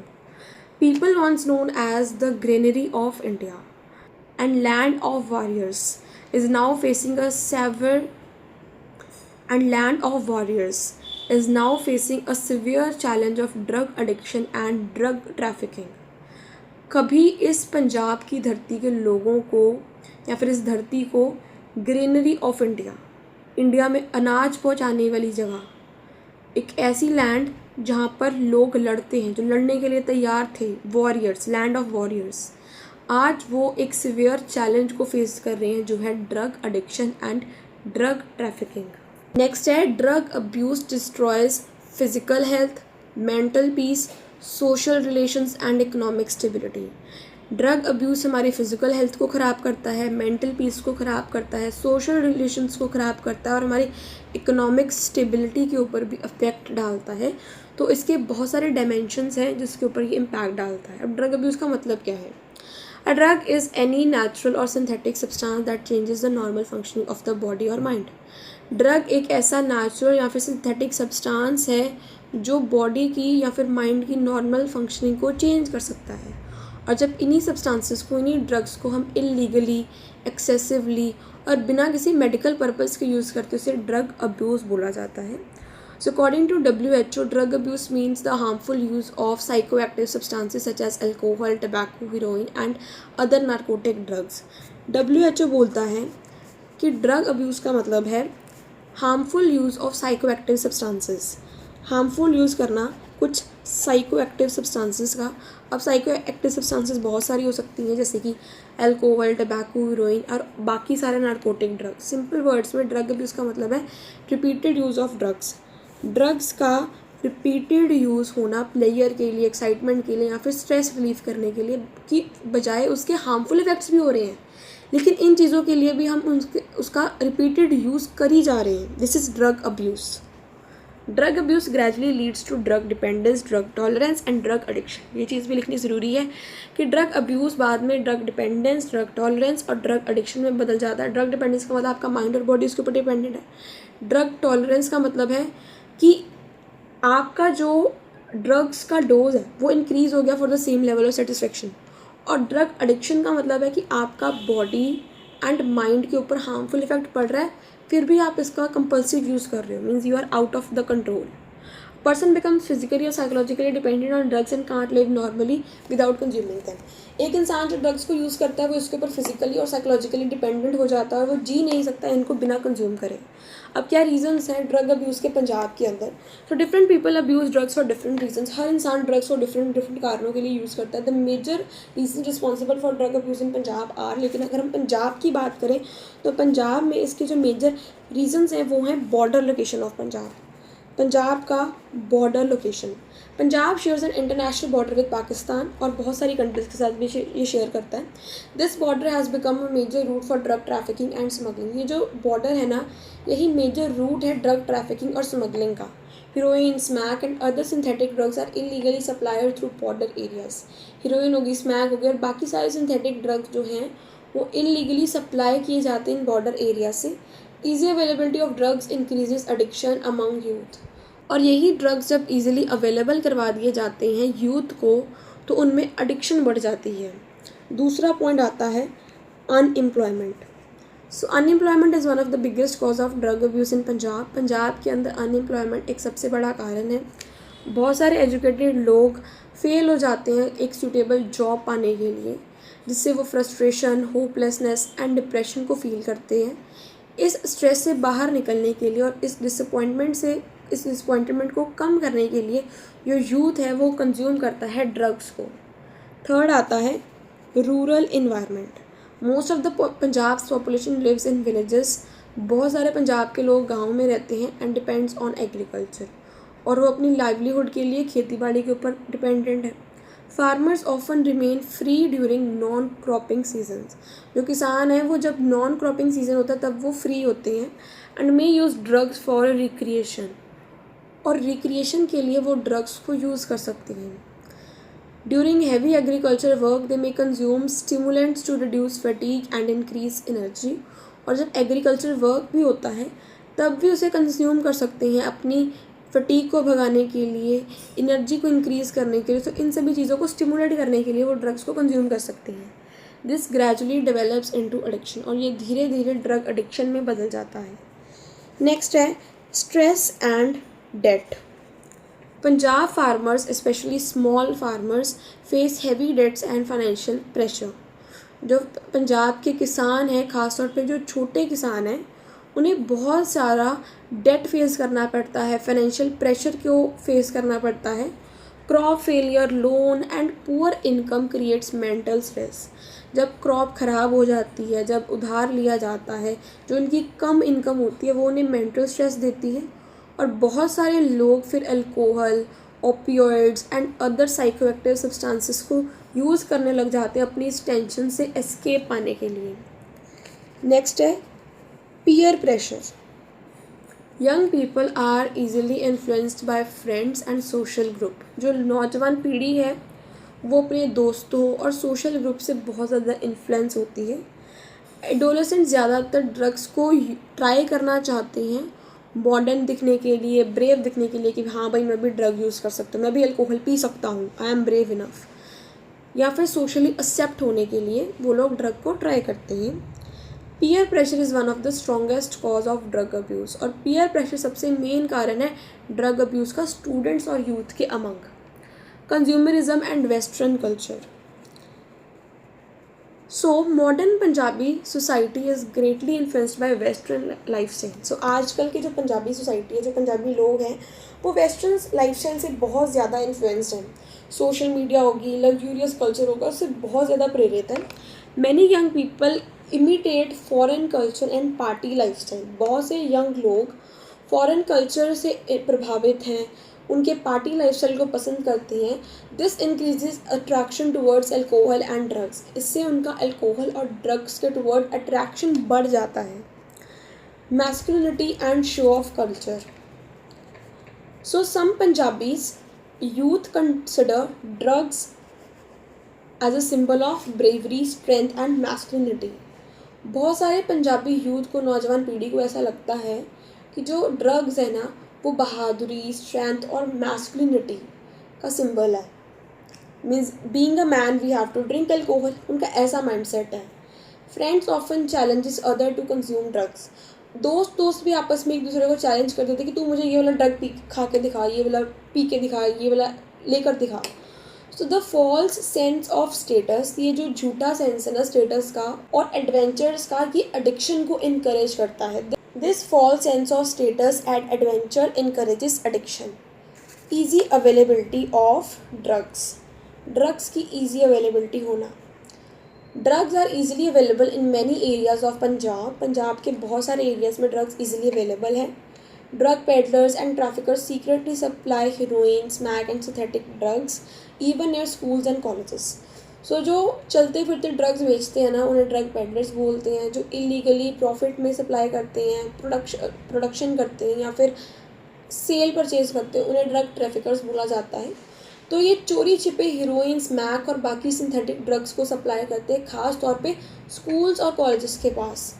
People once known as the granary of India and land of warriors is now facing a severe severe challenge of drug addiction and drug trafficking. कभी इस पंजाब की धरती के लोगों को या फिर इस धरती को ग्रीनरी ऑफ इंडिया में अनाज पहुंचाने वाली जगह, एक ऐसी लैंड जहां पर लोग लड़ते हैं, जो लड़ने के लिए तैयार थे, वॉरियर्स, लैंड ऑफ वॉरियर्स, आज वो एक सिवियर चैलेंज को फेस कर रहे हैं, जो है drug addiction and drug trafficking. Next है drug abuse destroys physical health, mental peace, social relations and economic stability. Drug abuse हमारी फिजिकल हेल्थ को ख़राब करता है, मेंटल पीस को ख़राब करता है, सोशल रिलेशंस को ख़राब करता है और हमारी इकोनॉमिक स्टेबिलिटी के ऊपर भी अफेक्ट डालता है. तो इसके बहुत सारे डायमेंशंस हैं जिसके ऊपर ये इम्पैक्ट डालता है. अब ड्रग अब्यूज़ का मतलब क्या है? A drug is any natural और synthetic substance that changes the normal functioning of the body और माइंड. ड्रग एक ऐसा नेचुरल या फिर सिंथेटिक सब्सटेंस है जो बॉडी की या फिर माइंड की नॉर्मल फंक्शनिंग को चेंज कर सकता है. और जब इन्हीं सब्सटेंसेस को, इन्हीं ड्रग्स को हम इलीगली, एक्सेसिवली और बिना किसी मेडिकल पर्पज़ के यूज़ करते उसे ड्रग अब्यूज़ बोला जाता है. So according to WHO, drug abuse means the harmful use of psychoactive substances such as alcohol, tobacco, heroin and other narcotic drugs. WHO बोलता है कि ड्रग अब्यूज़ का मतलब है harmful use of psychoactive substances, harmful use करना कुछ psychoactive substances का. अब साइकोएक्टिव सब्सटेंसेस बहुत सारी हो सकती हैं, जैसे कि अल्कोहल, टबैको, हीरोइन और बाकी सारे नार्कोटिक ड्रग्स. सिंपल वर्ड्स में ड्रग अब्यूज़ का मतलब है repeated use of drugs. Drugs का रिपीटेड यूज़ होना प्लेयर के लिए, एक्साइटमेंट के लिए या फिर स्ट्रेस रिलीफ करने के लिए की बजाय उसके हार्मफुल इफेक्ट्स भी हो रहे हैं, लेकिन इन चीज़ों के लिए भी हम उसका रिपीटेड यूज़ कर ही जा रहे हैं. This is drug abuse. Drug abuse gradually leads to drug dependence, drug tolerance and drug addiction. ये चीज़ भी लिखनी ज़रूरी है कि ड्रग अब्यूज़ बाद में ड्रग डिपेंडेंस, ड्रग टॉलरेंस और ड्रग एडिक्शन में बदल जाता है। ड्रग डिपेंडेंस का मतलब आपका माइंड और बॉडी उसके ऊपर डिपेंडेंट है। ड्रग टॉलरेंस का मतलब है कि आपका जो ड्रग्स का डोज है वो इंक्रीज़ हो गया for the same level of satisfaction. और ड्रग एडिक्शन का मतलब है कि आपका बॉडी एंड माइंड के ऊपर हार्मफुल इफेक्ट पड़ रहा है, फिर भी आप इसका कंपल्सिव यूज़ कर रहे हो, means you are out of the control. Person becomes physically और psychologically dependent on drugs and can't live normally without consuming them. एक इंसान जो ड्रग्स को यूज़ करता है वो इसके ऊपर फिजिकली और साइकोलॉजिकली डिपेंडेंट हो जाता है, वो जी नहीं सकता इनको बिना कंज्यूम करे। अब क्या रीजंस हैं ड्रग अब्यूज़ के पंजाब के अंदर? तो different people abuse drugs for different reasons. हर इंसान ड्रग्स को डिफरेंट कारणों के लिए यूज़ करता है। The major reason responsible for drug abuse in Punjab are, लेकिन अगर हम पंजाब की बात करें तो पंजाब में इसके जो मेजर रीजंस हैं वो हैं border location of Punjab. Punjab का border location, Punjab shares an international border with Pakistan और बहुत सारी कंट्रीज़ के साथ भी ये शेयर करता है। This border has become a major route for drug trafficking and smuggling. ये जो बॉर्डर है ना, यही मेजर रूट है ड्रग ट्रैफिकिंग और स्मगलिंग का। Heroin, smack and other synthetic drugs are illegally supplied through border areas. Heroin होगी, smack हो गया और बाकी सारे सिंथेटिक ड्रग्स जो हैं वो इलीगली सप्लाई किए जाते हैं इन बॉर्डर एरिया से। Easy availability of drugs increases addiction among youth. और यही ड्रग्स जब इजीली अवेलेबल करवा दिए जाते हैं यूथ को तो उनमें एडिक्शन बढ़ जाती है। दूसरा पॉइंट आता है unemployment. So unemployment is one of the biggest cause of drug abuse in Punjab. Punjab के अंदर अनएम्प्लॉयमेंट एक सबसे बड़ा कारण है। बहुत सारे एजुकेटेड लोग फेल हो जाते हैं एक सूटेबल जॉब पाने के लिए, जिससे वो फ्रस्ट्रेशन, होपलेसनेस एंड डिप्रेशन को फील करते हैं। इस स्ट्रेस से बाहर निकलने के लिए और इस डिसअपॉइंटमेंट को कम करने के लिए जो यूथ है वो कंज्यूम करता है ड्रग्स को। थर्ड आता है rural environment. Most of the Punjab population lives in villages. बहुत सारे पंजाब के लोग गाँव में रहते हैं एंड डिपेंड्स ऑन एग्रीकल्चर, और वो अपनी लाइवलीहुड के लिए खेती बाड़ी के ऊपर डिपेंडेंट है। Farmers often remain free during non cropping seasons. जो किसान हैं वो जब नॉन क्रॉपिंग सीजन होता है तब वो फ्री होते हैं and may use drugs for recreation, और रिक्रिएशन के लिए वो ड्रग्स को यूज़ कर सकते हैं। During heavy agriculture work they may consume stimulants to reduce fatigue and increase energy. और जब एग्रीकल्चर वर्क भी होता है तब भी उसे कंज्यूम कर सकते हैं अपनी फटीग को भगाने के लिए, एनर्जी को इंक्रीज़ करने के लिए। तो इन सभी चीज़ों को स्टिमुलेट करने के लिए वो ड्रग्स को कंज्यूम कर सकते हैं। This gradually develops into addiction, और ये धीरे धीरे ड्रग एडिक्शन में बदल जाता है। नेक्स्ट है stress and debt. Punjab farmers specially small farmers face heavy debts and financial pressure. जो पंजाब के किसान हैं, ख़ासतौर पे जो छोटे किसान हैं, उन्हें बहुत सारा डेट फेस करना पड़ता है, फाइनेंशियल प्रेशर को फेस करना पड़ता है। Crop failure, loan and poor income creates mental stress. जब क्रॉप ख़राब हो जाती है, जब उधार लिया जाता है, जो उनकी कम इनकम होती है वो उन्हें मेंटल स्ट्रेस देती है। और बहुत सारे लोग फिर alcohol, opioids and other psychoactive substances को यूज़ करने लग जाते हैं अपनी इस टेंशन से एस्केप पाने के लिए। नेक्स्ट है peer pressure. Young people are easily influenced by friends and social group. जो नौजवान पीढ़ी है वो अपने दोस्तों और सोशल ग्रुप से बहुत ज़्यादा इन्फ्लुएंस होती है। एडोलेसेंट ज़्यादातर ड्रग्स को ट्राई करना चाहते हैं मॉडर्न दिखने के लिए, ब्रेव दिखने के लिए कि हाँ भाई मैं भी ड्रग यूज़ कर सकता हूँ, मैं भी अल्कोहल पी सकता हूँ, आई एम ब्रेव इनफ। या फिर सोशली एक्सेप्ट होने के लिए वो लोग ड्रग को ट्राई करते हैं। Peer pressure is one of the strongest cause of drug abuse. और पीयर प्रेशर सबसे मेन कारण है ड्रग अब्यूज़ का स्टूडेंट्स और यूथ के अमंग। Consumerism and western culture. So modern Punjabi society is greatly influenced by western lifestyle. So आजकल की जो पंजाबी सोसाइटी है, जो पंजाबी लोग हैं, वो वेस्टर्न लाइफस्टाइल से बहुत ज़्यादा इन्फ्लुएंस्ड हैं। सोशल मीडिया होगी, लग्जूरियस कल्चर होगा, उससे बहुत ज़्यादा प्रेरित है। Many young people imitate foreign culture and party lifestyle. बहुत से यंग लोग फॉरेन कल्चर से प्रभावित हैं, उनके पार्टी लाइफस्टाइल को पसंद करते हैं। This increases attraction towards alcohol and drugs. इससे उनका अल्कोहल और ड्रग्स के टुवर्ड अट्रैक्शन बढ़ जाता है। Masculinity and show off culture. So some Punjabis youth consider drugs as a symbol of bravery, strength and masculinity. बहुत सारे पंजाबी यूथ को, नौजवान पीढ़ी को ऐसा लगता है कि जो ड्रग्स है ना वो बहादुरी, स्ट्रेंथ और मैस्कुलिनिटी का सिंबल है. Means being a man we have to drink alcohol, उनका ऐसा माइंडसेट है. Friends often challenges other to consume drugs. दोस्त भी आपस में एक दूसरे को चैलेंज कर देते कि तू मुझे ये वाला ड्रग पी खा के दिखा, ये वाला पी के दिखा, ये वाला लेकर दिखा. So the false sense of status, ये जो झूठा सेंस है ना स्टेटस का और एडवेंचर्स का, ये एडिक्शन को इनकरेज करता है. This false sense of status and adventure encourages addiction. Easy availability of drugs. Drugs की ईजी अवेलेबिलिटी होना. Drugs are easily available in many areas of Punjab. Punjab के बहुत सारे एरियाज में ड्रग्स ईजिली अवेलेबल हैं. Drug peddlers and traffickers secretly supply heroin, smack and synthetic drugs even near schools and colleges. So जो चलते फिरते drugs बेचते हैं ना उन्हें ड्रग पेडलर्स बोलते हैं. जो इलीगली प्रॉफिट में सप्लाई करते हैं, प्रोडक्शन करते हैं या फिर सेल परचेज करते हैं, उन्हें ड्रग ट्रैफिकर्स बोला जाता है. तो ये चोरी छिपे हीरोइन, स्मैक और बाकी सिंथेटिक ड्रग्स को सप्लाई करते हैं, ख़ास तौर पे स्कूल्स और कॉलेजेस के पास.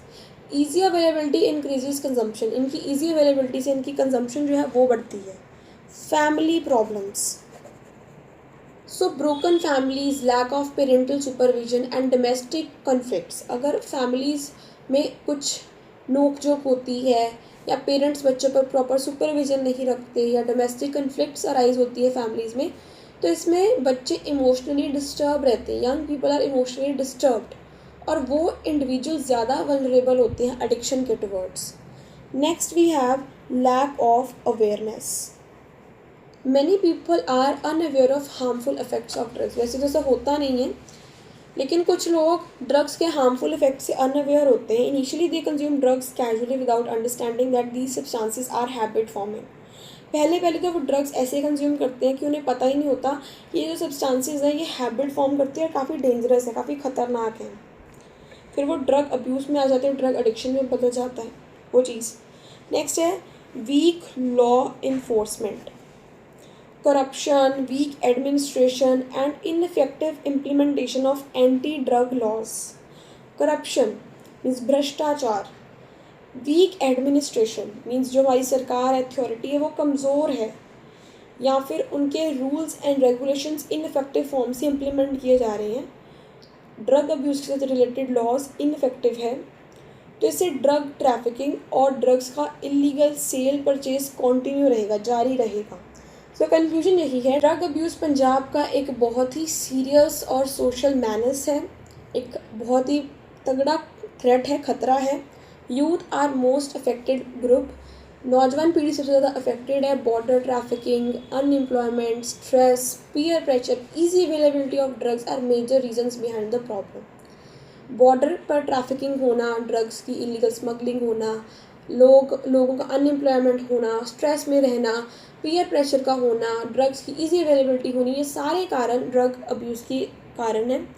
Easy availability increases consumption. इनकी ईजी अवेलेबिलिटी से इनकी कंजम्पशन जो है वो बढ़ती है. Family problems. So broken families, lack of parental supervision and domestic conflicts. अगर फैमिलीज़ में कुछ नोक झोंक होती है या पेरेंट्स बच्चों पर प्रॉपर सुपरविजन नहीं रखते या डोमेस्टिक कन्फ्लिक्ट्स अराइज होती है फैमिलीज़ में, तो इसमें बच्चे इमोशनली डिस्टर्ब रहते हैं. Young people are emotionally disturbed और वो इंडिविजुअल ज़्यादा वल्नरेबल होते हैं एडिक्शन के towards. Next we have lack of awareness. Many people are unaware of harmful effects of drugs. वैसे तो ऐसा होता नहीं है, लेकिन कुछ लोग ड्रग्स के हार्मफुल इफेक्ट से अनअवेयर होते हैं. Initially they consume drugs casually without understanding that these substances are habit forming. पहले तो वो ड्रग्स ऐसे कंज्यूम करते हैं कि उन्हें पता ही नहीं होता ये जो सब्सटेंसेस हैं ये हैबिट फॉर्म करती है और काफ़ी डेंजरस है, काफ़ी ख़तरनाक है. फिर वो ड्रग अब्यूज़ में आ जाते हैं, ड्रग एडिक्शन में बदल जाता है वो चीज़. नेक्स्ट है weak law enforcement. corruption, weak administration and ineffective implementation of anti-drug laws. Corruption means भ्रष्टाचार. Weak administration means जो हमारी सरकार अथॉरिटी है वो कमज़ोर है या फिर उनके rules and regulations ineffective form से इम्प्लीमेंट किए जा रहे हैं. ड्रग अब्यूज़ के साथ रिलेटेड लॉज इनफेक्टिव है, तो इससे ड्रग ट्रैफिकिंग और ड्रग्स का इलीगल सेल परचेज कॉन्टिन्यू रहेगा, जारी रहेगा. सो कंक्लूजन यही है, ड्रग अब्यूज़ पंजाब का एक बहुत ही सीरियस और सोशल मैनस है, एक बहुत ही तगड़ा थ्रेट है, ख़तरा है. Youth are most affected group. नौजवान पीढ़ी सबसे ज़्यादा अफेक्टेड है. Border trafficking, unemployment, stress, peer pressure, easy availability of drugs are major reasons behind the problem. Border पर ट्रैफिकिंग होना, ड्रग्स की इलीगल स्मगलिंग होना, लोगों का अनएम्प्लॉयमेंट होना, स्ट्रेस में रहना, पीयर प्रेशर का होना, ड्रग्स की इजी अवेलेबिलिटी होनी, ये सारे कारण ड्रग अब्यूज़ के कारण हैं.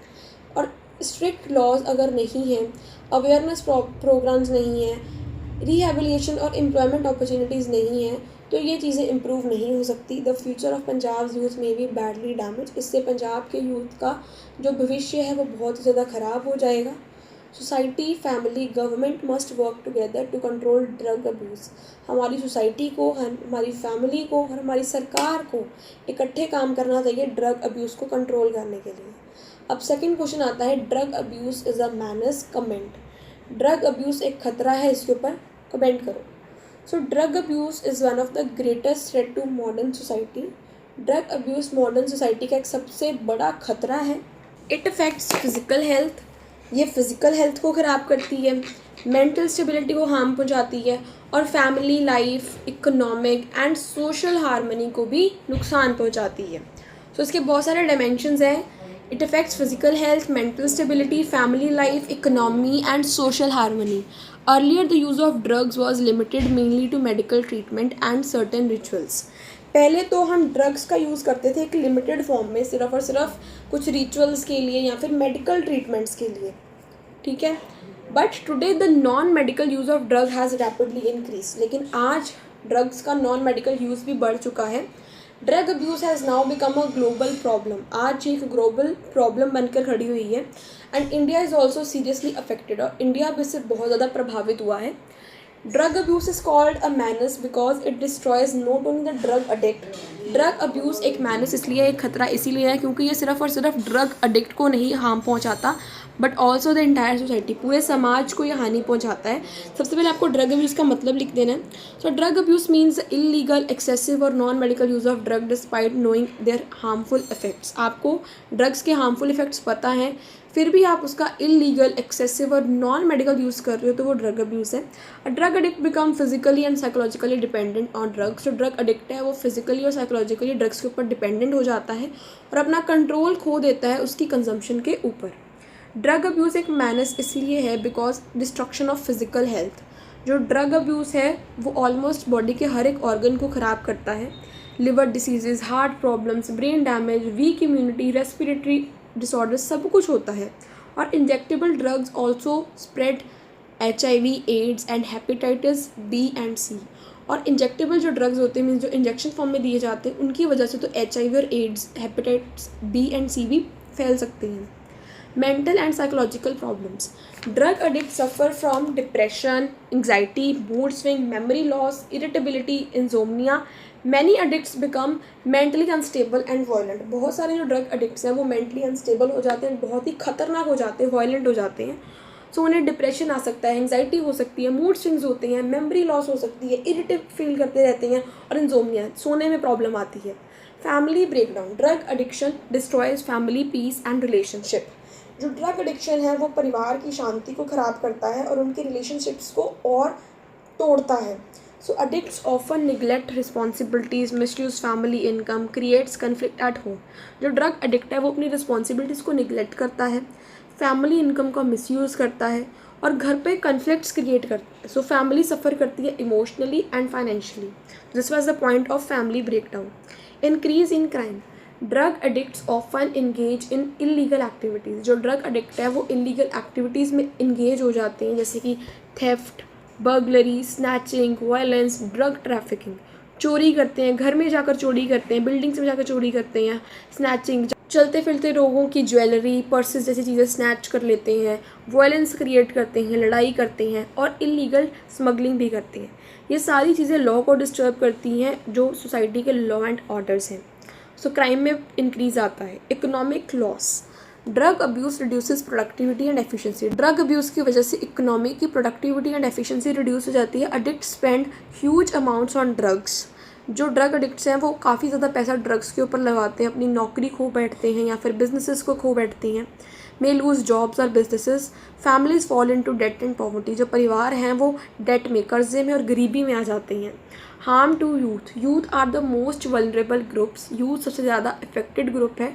और स्ट्रिक्ट लॉज अगर नहीं हैं, अवेयरनेस प्रोग्राम्स नहीं हैं, रिहेबिलिटेशन और एम्प्लॉयमेंट अपॉर्चुनिटीज़ नहीं हैं, तो ये चीज़ें इम्प्रूव नहीं हो सकती. The future of Punjab youth में बी बैडली डैमेज. इससे पंजाब के यूथ का जो भविष्य है वो बहुत ज़्यादा ख़राब हो जाएगा. Society, family, government must work together to control drug abuse. हमारी सोसाइटी को, हमारी फैमिली को और हमारी सरकार को इकट्ठे काम करना चाहिए ड्रग अब्यूज़ को कंट्रोल करने के लिए. अब सेकंड क्वेश्चन आता है, drug abuse is a menace, comment. Drug abuse एक खतरा है, इसके ऊपर कमेंट करो. So drug abuse is one of the greatest threat to modern society. Drug abuse modern society का एक सबसे बड़ा खतरा है. It affects physical health. ये फिज़िकल हेल्थ को ख़राब करती है, मेंटल स्टेबिलिटी को हार्म पहुंचाती है और family life, economic and social harmony को भी नुकसान पहुंचाती है. सो इसके बहुत सारे डायमेंशंस हैं. It affects physical health, mental stability, family life, economy and social harmony. Earlier the use of drugs was limited mainly to medical treatment and certain rituals. पहले तो हम ड्रग्स का यूज़ करते थे एक लिमिटेड फॉर्म में, सिर्फ और सिर्फ कुछ रिचुअल्स के लिए या फिर मेडिकल ट्रीटमेंट्स के लिए, ठीक है. But today the non medical use of drug has rapidly increase. लेकिन आज ड्रग्स का नॉन मेडिकल यूज़ भी बढ़ चुका है। Drug abuse has now become a global problem, आज एक ग्लोबल प्रॉब्लम बनकर खड़ी हुई है। And India is also seriously affected, और इंडिया भी इससे बहुत ज़्यादा प्रभावित हुआ है। Drug abuse is called a minus because it destroys not only the drug addict. Drug abuse एक मैनस इसलिए, एक खतरा इसीलिए है क्योंकि ये सिर्फ और सिर्फ ड्रग अडिक्ट को नहीं हार्म पहुंचाता, but also the entire society, पूरे समाज को ये हानि पहुंचाता है। सबसे पहले आपको ड्रग अब्यूज़ का मतलब लिख देना है। So drug abuse means illegal, excessive और non medical use of drug despite knowing their harmful effects. आपको ड्रग्स के हार्मफुल इफेक्ट्स पता हैं, फिर भी आप उसका इलीगल, एक्सेसिव और नॉन मेडिकल यूज़ कर रहे हो, तो वो ड्रग अब्यूज़ है। A drug addict become physically and psychologically dependent on drugs. जो ड्रग अडिक्ट है वो फिजिकली और साइकोलॉजिकली ड्रग्स के ऊपर डिपेंडेंट हो जाता है और अपना कंट्रोल खो देता है उसकी कंजम्पशन के ऊपर। ड्रग अब्यूज़ एक मैनस इसलिए है because destruction of physical health. जो ड्रग अब्यूज़ है वो ऑलमोस्ट बॉडी के हर एक ऑर्गन को ख़राब करता है। Liver diseases, heart problems, brain damage, weak immunity, respiratory disorder, सब कुछ होता है। और injectable drugs also spread HIV, AIDS and hepatitis B and C। और इंजेक्टेबल जो ड्रग्स होते हैं, मीन्स जो इंजेक्शन फॉर्म में दिए जाते हैं, उनकी वजह से तो HIV और AIDS, hepatitis B and C भी फैल सकते हैं। Mental and psychological problems, drug addict suffer from depression, anxiety, mood swing, memory loss, irritability, insomnia. Many addicts become mentally unstable and violent. बहुत सारे जो ड्रग अडिक्ट्स हैं वो मेंटली अनस्टेबल हो जाते हैं, बहुत ही खतरनाक हो जाते हैं, वायलेंट हो जाते हैं। सो उन्हें डिप्रेशन आ सकता है, एंग्जाइटी हो सकती है, मूड स्विंग्स होते हैं, मेमोरी लॉस हो सकती है, इरिटेट फील करते रहते हैं, और इंसोम्निया, सोने में प्रॉब्लम आती है। Family breakdown, drug addiction destroys family peace and relationship. जो ड्रग एडिक्शन है वो परिवार की शांति को ख़राब करता है और उनके रिलेशनशिप्स को और तोड़ता है। So addicts often neglect responsibilities, misuse family income, creates conflict at home. जो ड्रग एडिक्ट है वो अपनी रिस्पॉन्सिबिलिटीज़ को निगलेक्ट करता है, फैमिली इनकम का मिसयूज़ करता है और घर पे कन्फ्लिक्ट्स क्रिएट करता है। सो फैमिली सफ़र करती है emotionally and financially. This was the point of family breakdown. Increase in crime, drug addicts often engage in illegal activities. जो ड्रग एडिक्ट है वो इलीगल एक्टिविटीज़ में इंगेज हो जाते हैं, जैसे कि theft, burglary, snatching, violence, drug trafficking. चोरी करते हैं, घर में जाकर चोरी करते हैं, बिल्डिंग्स में जाकर चोरी करते हैं, स्नैचिंग, चलते फिरते लोगों की ज्वेलरी, पर्सेस जैसी चीज़ें स्नैच कर लेते हैं, वायलेंस क्रिएट करते हैं, लड़ाई करते हैं और इलीगल स्मगलिंग भी करते हैं। ये सारी चीज़ें लॉ को डिस्टर्ब करती हैं, जो सोसाइटी के लॉ एंड ऑर्डर्स हैं। सो क्राइम में इंक्रीज़ आता है। Economic loss, drug abuse reduces productivity and efficiency. Drug abuse की वजह से इकोनॉमी की प्रोडक्टिविटी एंड एफिशिएंसी रिड्यूस हो जाती है। Addict spend huge amounts on drugs. जो ड्रग अडिक्ट्स हैं वो काफ़ी ज़्यादा पैसा ड्रग्स के ऊपर लगाते हैं, अपनी नौकरी खो बैठते हैं या फिर बिजनेसेस को खो बैठते हैं। मे लूज जॉब्स और businesses, families fall into debt and poverty. जो परिवार हैं वो डेट में, कर्जे में और गरीबी में आ जाते हैं। Harm to youth, youth are the most vulnerable groups. Youth सबसे ज़्यादा इफेक्टेड ग्रुप है।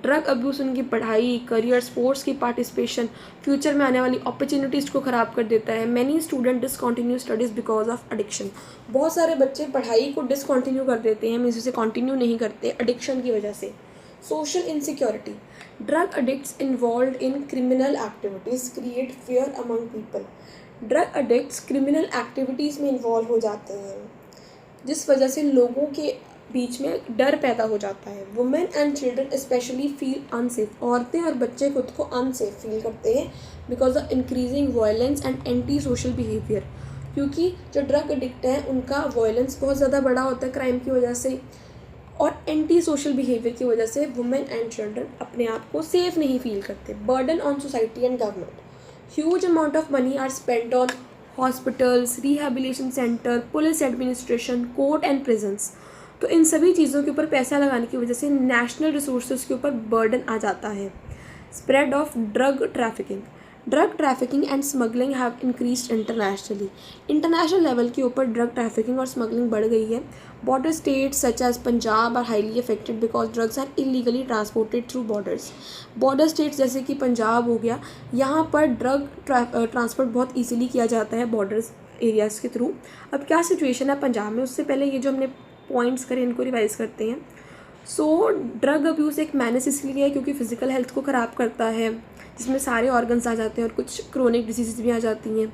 ड्रग अब्यूज़ उनकी पढ़ाई, करियर, स्पोर्ट्स की पार्टिसिपेशन, फ्यूचर में आने वाली अपॉर्चुनिटीज़ को ख़राब कर देता है। Many student discontinue studies because of addiction. बहुत सारे बच्चे पढ़ाई को डिसकंटिन्यू कर देते हैं, मीन्स उसे कंटिन्यू नहीं करते एडिक्शन की वजह से। Social insecurity, drug addicts involve in criminal activities create fear among people. Drug addicts criminal activities में इन्वॉल्व हो जाते हैं, जिस वजह से लोगों के बीच में डर पैदा हो जाता है। Women and children specially feel unsafe. औरतें और बच्चे खुद को अनसेफ फील करते हैं because of increasing violence and anti social behaviour. क्योंकि जो ड्रग एडिक्ट हैं उनका वायलेंस बहुत ज़्यादा बड़ा होता है क्राइम की वजह से, और एंटी सोशल बिहेवियर की वजह से वुमेन एंड चिल्ड्रन अपने आप को सेफ नहीं फील करते। Burden on society and government, huge amount of money are spent on hospitals, rehabilitation centre, police administration, court and prisons. तो इन सभी चीज़ों के ऊपर पैसा लगाने की वजह से नेशनल रिसोर्सेज के ऊपर बर्डन आ जाता है। Spread of drug trafficking, drug trafficking and smuggling have increased internationally. International level के ऊपर ड्रग ट्रैफिकिंग और स्मगलिंग बढ़ गई है। Border states such as Punjab are highly affected because drugs are illegally transported through borders. Border states जैसे कि पंजाब हो गया, यहाँ पर ड्रग ट्रांसपोर्ट बहुत ईजिली किया जाता है बॉर्डर्स एरियाज़ के थ्रू। अब क्या सिचुएशन है पंजाब में, उससे पहले ये जो हमने पॉइंट्स करें इनको रिवाइज करते हैं। सो ड्रग अब्यूज़ एक मैनेस इसलिए है क्योंकि फ़िज़िकल हेल्थ को ख़राब करता है, जिसमें सारे ऑर्गन्स आ जाते हैं और कुछ क्रोनिक डिजीज़ भी आ जाती हैं।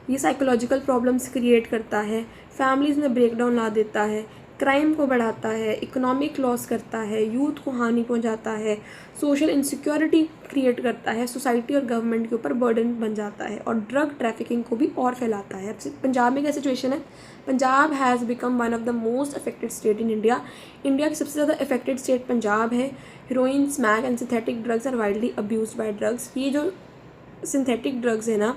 ये साइकोलॉजिकल प्रॉब्लम्स क्रिएट करता है, फैमिलीज़ में ब्रेकडाउन ला देता है, क्राइम को बढ़ाता है, इकोनॉमिक लॉस करता है, यूथ को हानि पहुंचाता है, सोशल इनसिक्योरिटी क्रिएट करता है, सोसाइटी और गवर्नमेंट के ऊपर बर्डन बन जाता है और ड्रग ट्रैफिकिंग को भी और फैलाता है। अब पंजाब में क्या सिचुएशन है? Punjab has become one of the most affected state in India. India की सबसे ज़्यादा अफेक्टेड स्टेट पंजाब है। Heroin, smack and synthetic drugs are widely abused by drugs. ये जो सिंथेटिक ड्रग्स है ना,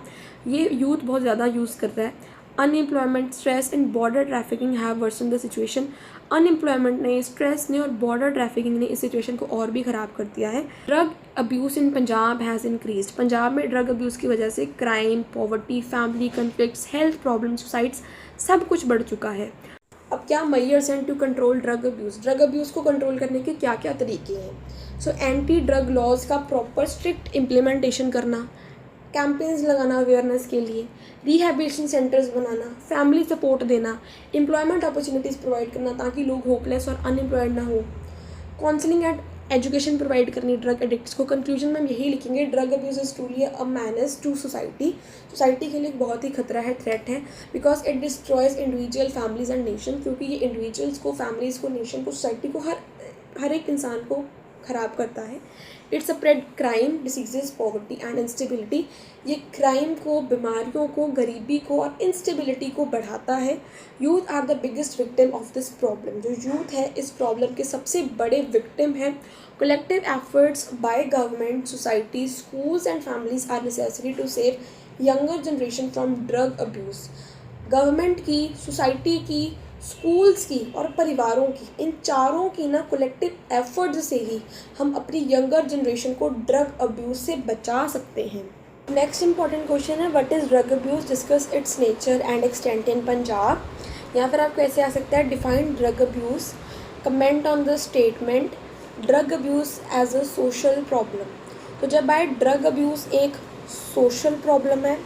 ये यूथ बहुत ज़्यादा यूज़ करता है। Unemployment, stress and border trafficking have worsen the situation. Unemployment ने, स्ट्रेस ने और बॉर्डर ट्रैफिकिंग ने इस सिचुएशन को और भी ख़राब कर दिया है। Drug abuse in Punjab has increased. Punjab में ड्रग अब्यूज़ की वजह से crime, poverty, family conflicts, health problem, suicides सब कुछ बढ़ चुका है। अब क्या मेजर्स हैं to control drug abuse? Drug abuse को कंट्रोल करने के क्या क्या तरीके हैं? एंटी ड्रग लॉज का प्रॉपर स्ट्रिक्ट इम्प्लीमेंटेशन करना, कैंपेन्स लगाना अवेयरनेस के लिए, रिहैबिलिटेशन सेंटर्स बनाना, फैमिली सपोर्ट देना, एम्प्लॉयमेंट अपॉर्चुनिटीज़ प्रोवाइड करना ताकि लोग होपलेस और अनएम्प्लॉयड ना हो, काउंसलिंग एंड एजुकेशन प्रोवाइड करनी ड्रग एडिक्ट्स को। कंक्लूजन में हम यही लिखेंगे, drug abuse is truly a menace to society के लिए एक बहुत ही खतरा है, थ्रेट है, because it destroys individual, families and nation. क्योंकि ये इंडिविजुअल्स को, फैमिलीज़ को, नेशन को, सोसाइटी को, हर एक इंसान को ख़राब करता है। It's spread crime, diseases, poverty and instability. ये क्राइम को, बीमारियों को, गरीबी को और इंस्टेबिलिटी को बढ़ाता है। Youth are the biggest victim of this problem. जो यूथ है इस प्रॉब्लम के सबसे बड़े विक्टिम है। Collective efforts by government, society, schools and families are necessary to save younger generation from drug abuse. Government की, सोसाइटी की, स्कूल्स की और परिवारों की, इन चारों की ना कलेक्टिव एफर्ट्स से ही हम अपनी यंगर जनरेशन को ड्रग अब्यूज़ से बचा सकते हैं। नेक्स्ट इंपॉर्टेंट क्वेश्चन है, what is drug abuse? Discuss its nature and extent in Punjab. या फिर आपको ऐसे आ सकता है, define drug abuse, comment on the statement, drug abuse as a social problem. तो जब आए ड्रग अब्यूज़ एक सोशल प्रॉब्लम है,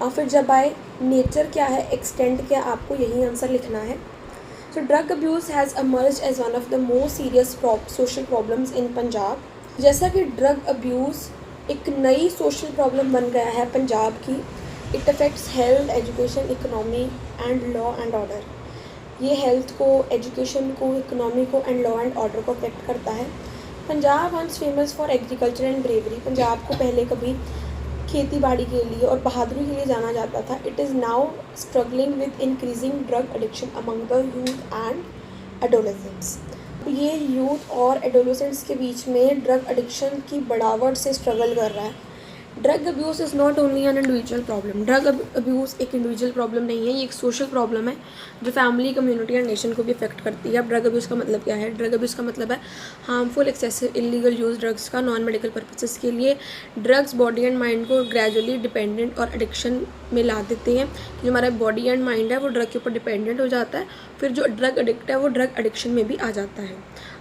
और फिर जब आए नेचर क्या है, एक्सटेंट क्या, आपको यही आंसर लिखना है। Drug abuse has emerged as one of the most serious social problems in Punjab. जैसा कि ड्रग अब्यूज़ एक नई सोशल प्रॉब्लम बन गया है पंजाब की। It affects health, education, economy and law and order. ये हेल्थ को, एजुकेशन को, इकोनॉमी को एंड लॉ एंड ऑर्डर को अफेक्ट करता है। Punjab once famous for agriculture and bravery. Punjab को पहले कभी खेती बाड़ी के लिए और बहादुरी के लिए जाना जाता था। It is now struggling with increasing drug addiction among the youth and adolescents. ये यूथ और एडोलेसेंट्स के बीच में ड्रग एडिक्शन की बढ़ावट से स्ट्रगल कर रहा है। Drug abuse is not only an individual problem. Drug abuse एक इंडिविजुअल प्रॉब्लम नहीं है, ये एक सोशल प्रॉब्लम है जो फैमिली, कम्युनिटी एंड नेशन को भी अफेक्ट करती है। अब ड्रग अब्यूज़ का मतलब क्या है? ड्रग अब्यूज़ का मतलब है harmful, excessive, illegal use drugs का नॉन मेडिकल पर्पसेस के लिए। ड्रग्स बॉडी एंड माइंड को ग्रेजुअली डिपेंडेंट और एडिक्शन में ला देते हैं। जो हमारा बॉडी एंड माइंड है वो ड्रग के ऊपर डिपेंडेंट हो जाता है, फिर जो ड्रग एडिक्ट है वो ड्रग एडिक्शन में भी आ जाता है।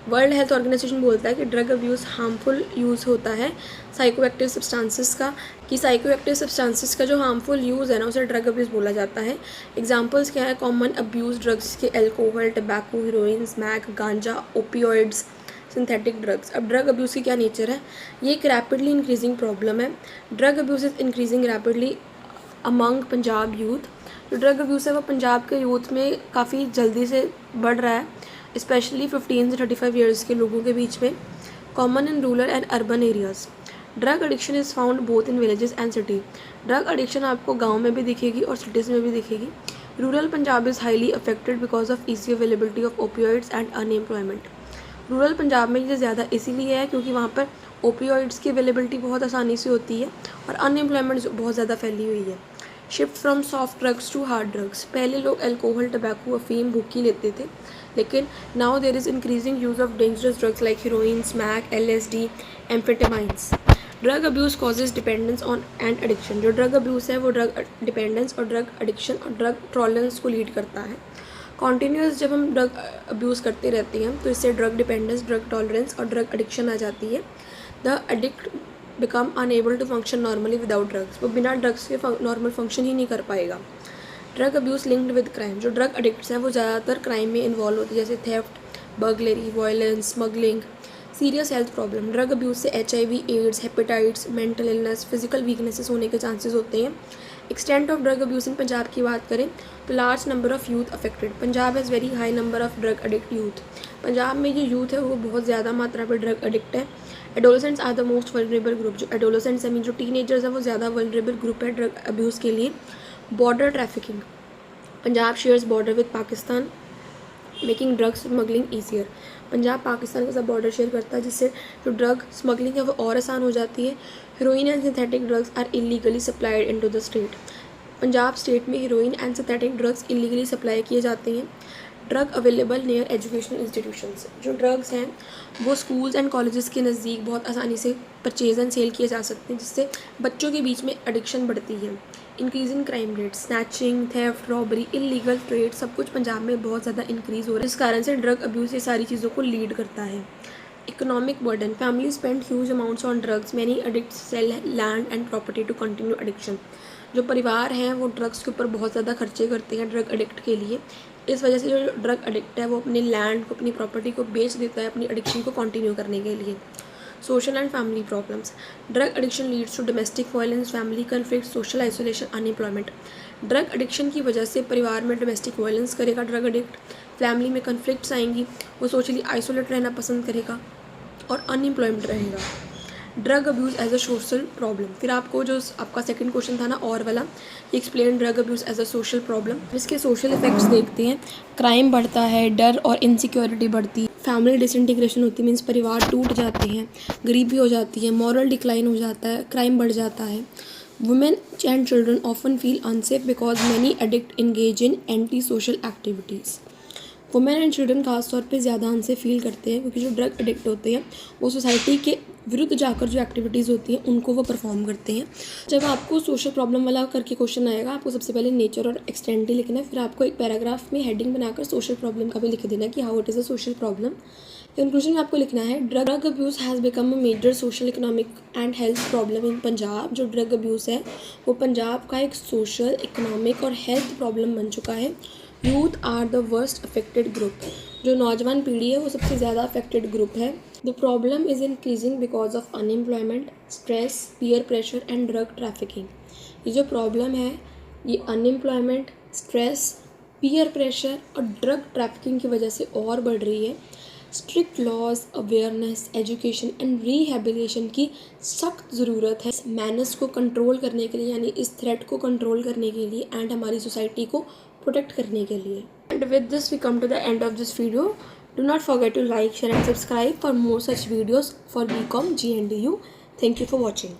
वर्ल्ड हेल्थ ऑर्गेनाइजेशन बोलता है कि ड्रग अब्यूज़ हार्मफुल यूज़ होता है साइकोएक्टिव सब्सटेंसेस का, कि साइकोएक्टिव सब्सटेंसेस का जो हार्मफुल यूज़ है ना उसे ड्रग अब्यूज़ बोला जाता है। एग्जांपल्स क्या है? कॉमन अब्यूज़ ड्रग्स के अल्कोहल, टबैको, हीरोइन, स्मैक, गांजा, ओपियोइड्स, सिंथेटिक ड्रग्स। अब ड्रग अब्यूज़ की क्या नेचर है? ये एक रैपिडली इंक्रीजिंग प्रॉब्लम है। Drug abuse is increasing rapidly among Punjab youth. जो ड्रग अब्यूज़ है वो पंजाब के यूथ में काफ़ी जल्दी से बढ़ रहा है, स्पेशली 15 से 35 ईयर्स के लोगों के बीच में। Common in rural and urban areas. Drug addiction is found both in villages and city. Drug addiction आपको गांव में भी दिखेगी और सिटीज़ में भी दिखेगी। Rural Punjab is highly affected because of easy availability of opioids and unemployment. Rural Punjab में ये ज़्यादा इसीलिए है क्योंकि वहाँ पर ओपियोइड्स की अवेलेबिलिटी बहुत आसानी से होती है और अनएम्प्लॉयमेंट बहुत ज़्यादा फैली हुई है। Shift from soft drugs to hard drugs. पहले लोग अल्कोहल, टबैको, अफीम, भुक्की लेते थे, लेकिन now there is increasing use of dangerous drugs like heroin, smack, LSD, amphetamines. Drug abuse causes dependence on and addiction. जो ड्रग अब्यूज़ है वो ड्रग डिपेंडेंस और ड्रग एडिक्शन और ड्रग टॉलरेंस को लीड करता है। कॉन्टीन्यूस जब हम ड्रग अब्यूज़ करते रहते हैं तो इससे ड्रग डिपेंडेंस, ड्रग टॉलरेंस और ड्रग एडिक्शन आ जाती है। The addict become unable to function normally without drugs. वो बिना ड्रग्स के नॉर्मल फंक्शन ही नहीं कर पाएगा। Drug abuse linked with crime. जो ड्रग एडिक्ट्स हैं वो ज़्यादातर क्राइम में इन्वॉल्व होती है, जैसे theft, burglary, violence, smuggling. Serious health problem. Drug abuse से HIV, AIDS, hepatitis, mental illness, physical weaknesses होने के चांसेस होते हैं। Extent of drug abuse in Punjab की बात करें तो large number of youth affected. Punjab has very high number of drug addict youth. Punjab में जो यूथ है वो बहुत ज़्यादा मात्रा पर ड्रग एडिक्ट है। Adolescents are the most vulnerable group. जो एडोलेसेंट्स मीन जो टीनेजर्स है वो ज़्यादा वल्नरेबल ग्रुप है ड्रग अब्यूज़ के लिए। Border trafficking, Punjab shares border with Pakistan making drug smuggling easier. Punjab Pakistan के साथ बॉर्डर शेयर करता है जिससे जो ड्रग स्मगलिंग है वो और आसान हो जाती है। Heroin and synthetic drugs are illegally supplied into the state. Punjab state में heroin and synthetic drugs illegally supply किए जाते हैं। Drug available near educational institutions, जो ड्रग्स हैं वो स्कूल्स एंड कॉलेजेस के नज़दीक बहुत आसानी से परचेज एंड सेल किए जा सकते हैं जिससे बच्चों के बीच में एडिक्शन बढ़ती है। Increasing crime rate, snatching, theft, robbery, illegal trade सब कुछ पंजाब में बहुत ज़्यादा इंक्रीज़ हो रहा है, जिस कारण से ड्रग अब्यूज़ ये सारी चीज़ों को लीड करता है। Economic burden, family spend huge amounts on drugs, many addicts sell land and property to continue addiction. जो परिवार हैं वो ड्रग्स के ऊपर बहुत ज़्यादा खर्चे करते हैं ड्रग एडिक्ट के लिए। इस वजह से जो ड्रग एडिक्ट है वो अपने लैंड को, अपनी प्रॉपर्टी को बेच देता है अपनी एडिक्शन को कंटिन्यू करने के लिए। Social and family problems, drug addiction leads to domestic violence, family conflict, social isolation, unemployment. Drug addiction की वजह से परिवार में डोमेस्टिक वायलेंस करेगा ड्रग एडिक्ट, फैमिली में कन्फ्लिक्ट्स आएंगी, वो सोशली आइसोलेट रहना पसंद करेगा और अनएम्प्लॉयमेंट रहेगा। Drug abuse as a social problem, फिर आपको जो आपका सेकंड क्वेश्चन था ना और वाला, explain drug abuse as a social problem. इसके सोशल इफेक्ट्स देखते हैं। क्राइम बढ़ता है, डर और इनसिक्योरिटी बढ़ती है, फैमिली डिसइंटीग्रेशन होती है, मीन्स परिवार टूट जाते हैं, गरीबी हो जाती है, मॉरल डिक्लाइन हो जाता है, क्राइम बढ़ जाता है। Women and children often feel unsafe because many addict engage in anti social activities. Women and children खासतौर पे ज़्यादा अनसेफ फील करते हैं क्योंकि जो ड्रग एडिक्ट होते हैं वो सोसाइटी के विरुद्ध जाकर जो एक्टिविटीज़ होती हैं उनको वो परफॉर्म करते हैं। जब आपको सोशल प्रॉब्लम वाला करके क्वेश्चन आएगा आपको सबसे पहले नेचर और एक्सटेंट ही लिखना है, फिर आपको एक पैराग्राफ में हेडिंग बनाकर सोशल प्रॉब्लम का भी लिख देना कि how it is a social problem. Conclusion में आपको लिखना है drug abuse has become a major social economic and health problem in Punjab. जो ड्रग अब्यूज़ है वो पंजाब का एक सोशल, इकोनॉमिक और हेल्थ प्रॉब्लम बन चुका है। Youth are the worst affected group, जो नौजवान पीढ़ी है वो सबसे ज़्यादा अफेक्टेड ग्रुप है। The problem is increasing because of unemployment, stress, peer pressure and drug trafficking. ये जो प्रॉब्लम है ये अनएम्प्लॉयमेंट, स्ट्रेस, पीयर प्रेशर और ड्रग ट्रैफिकिंग की वजह से और बढ़ रही है। Strict laws, awareness, education and rehabilitation की सख्त ज़रूरत है मैनस को कंट्रोल करने के लिए, यानी इस थ्रेट को कंट्रोल करने के लिए एंड हमारी सोसाइटी को प्रोटेक्ट करने के लिए। And with this we come to the end of this video. Do not forget to like, share and subscribe for more such videos for BCom GNDU। Thank you for watching.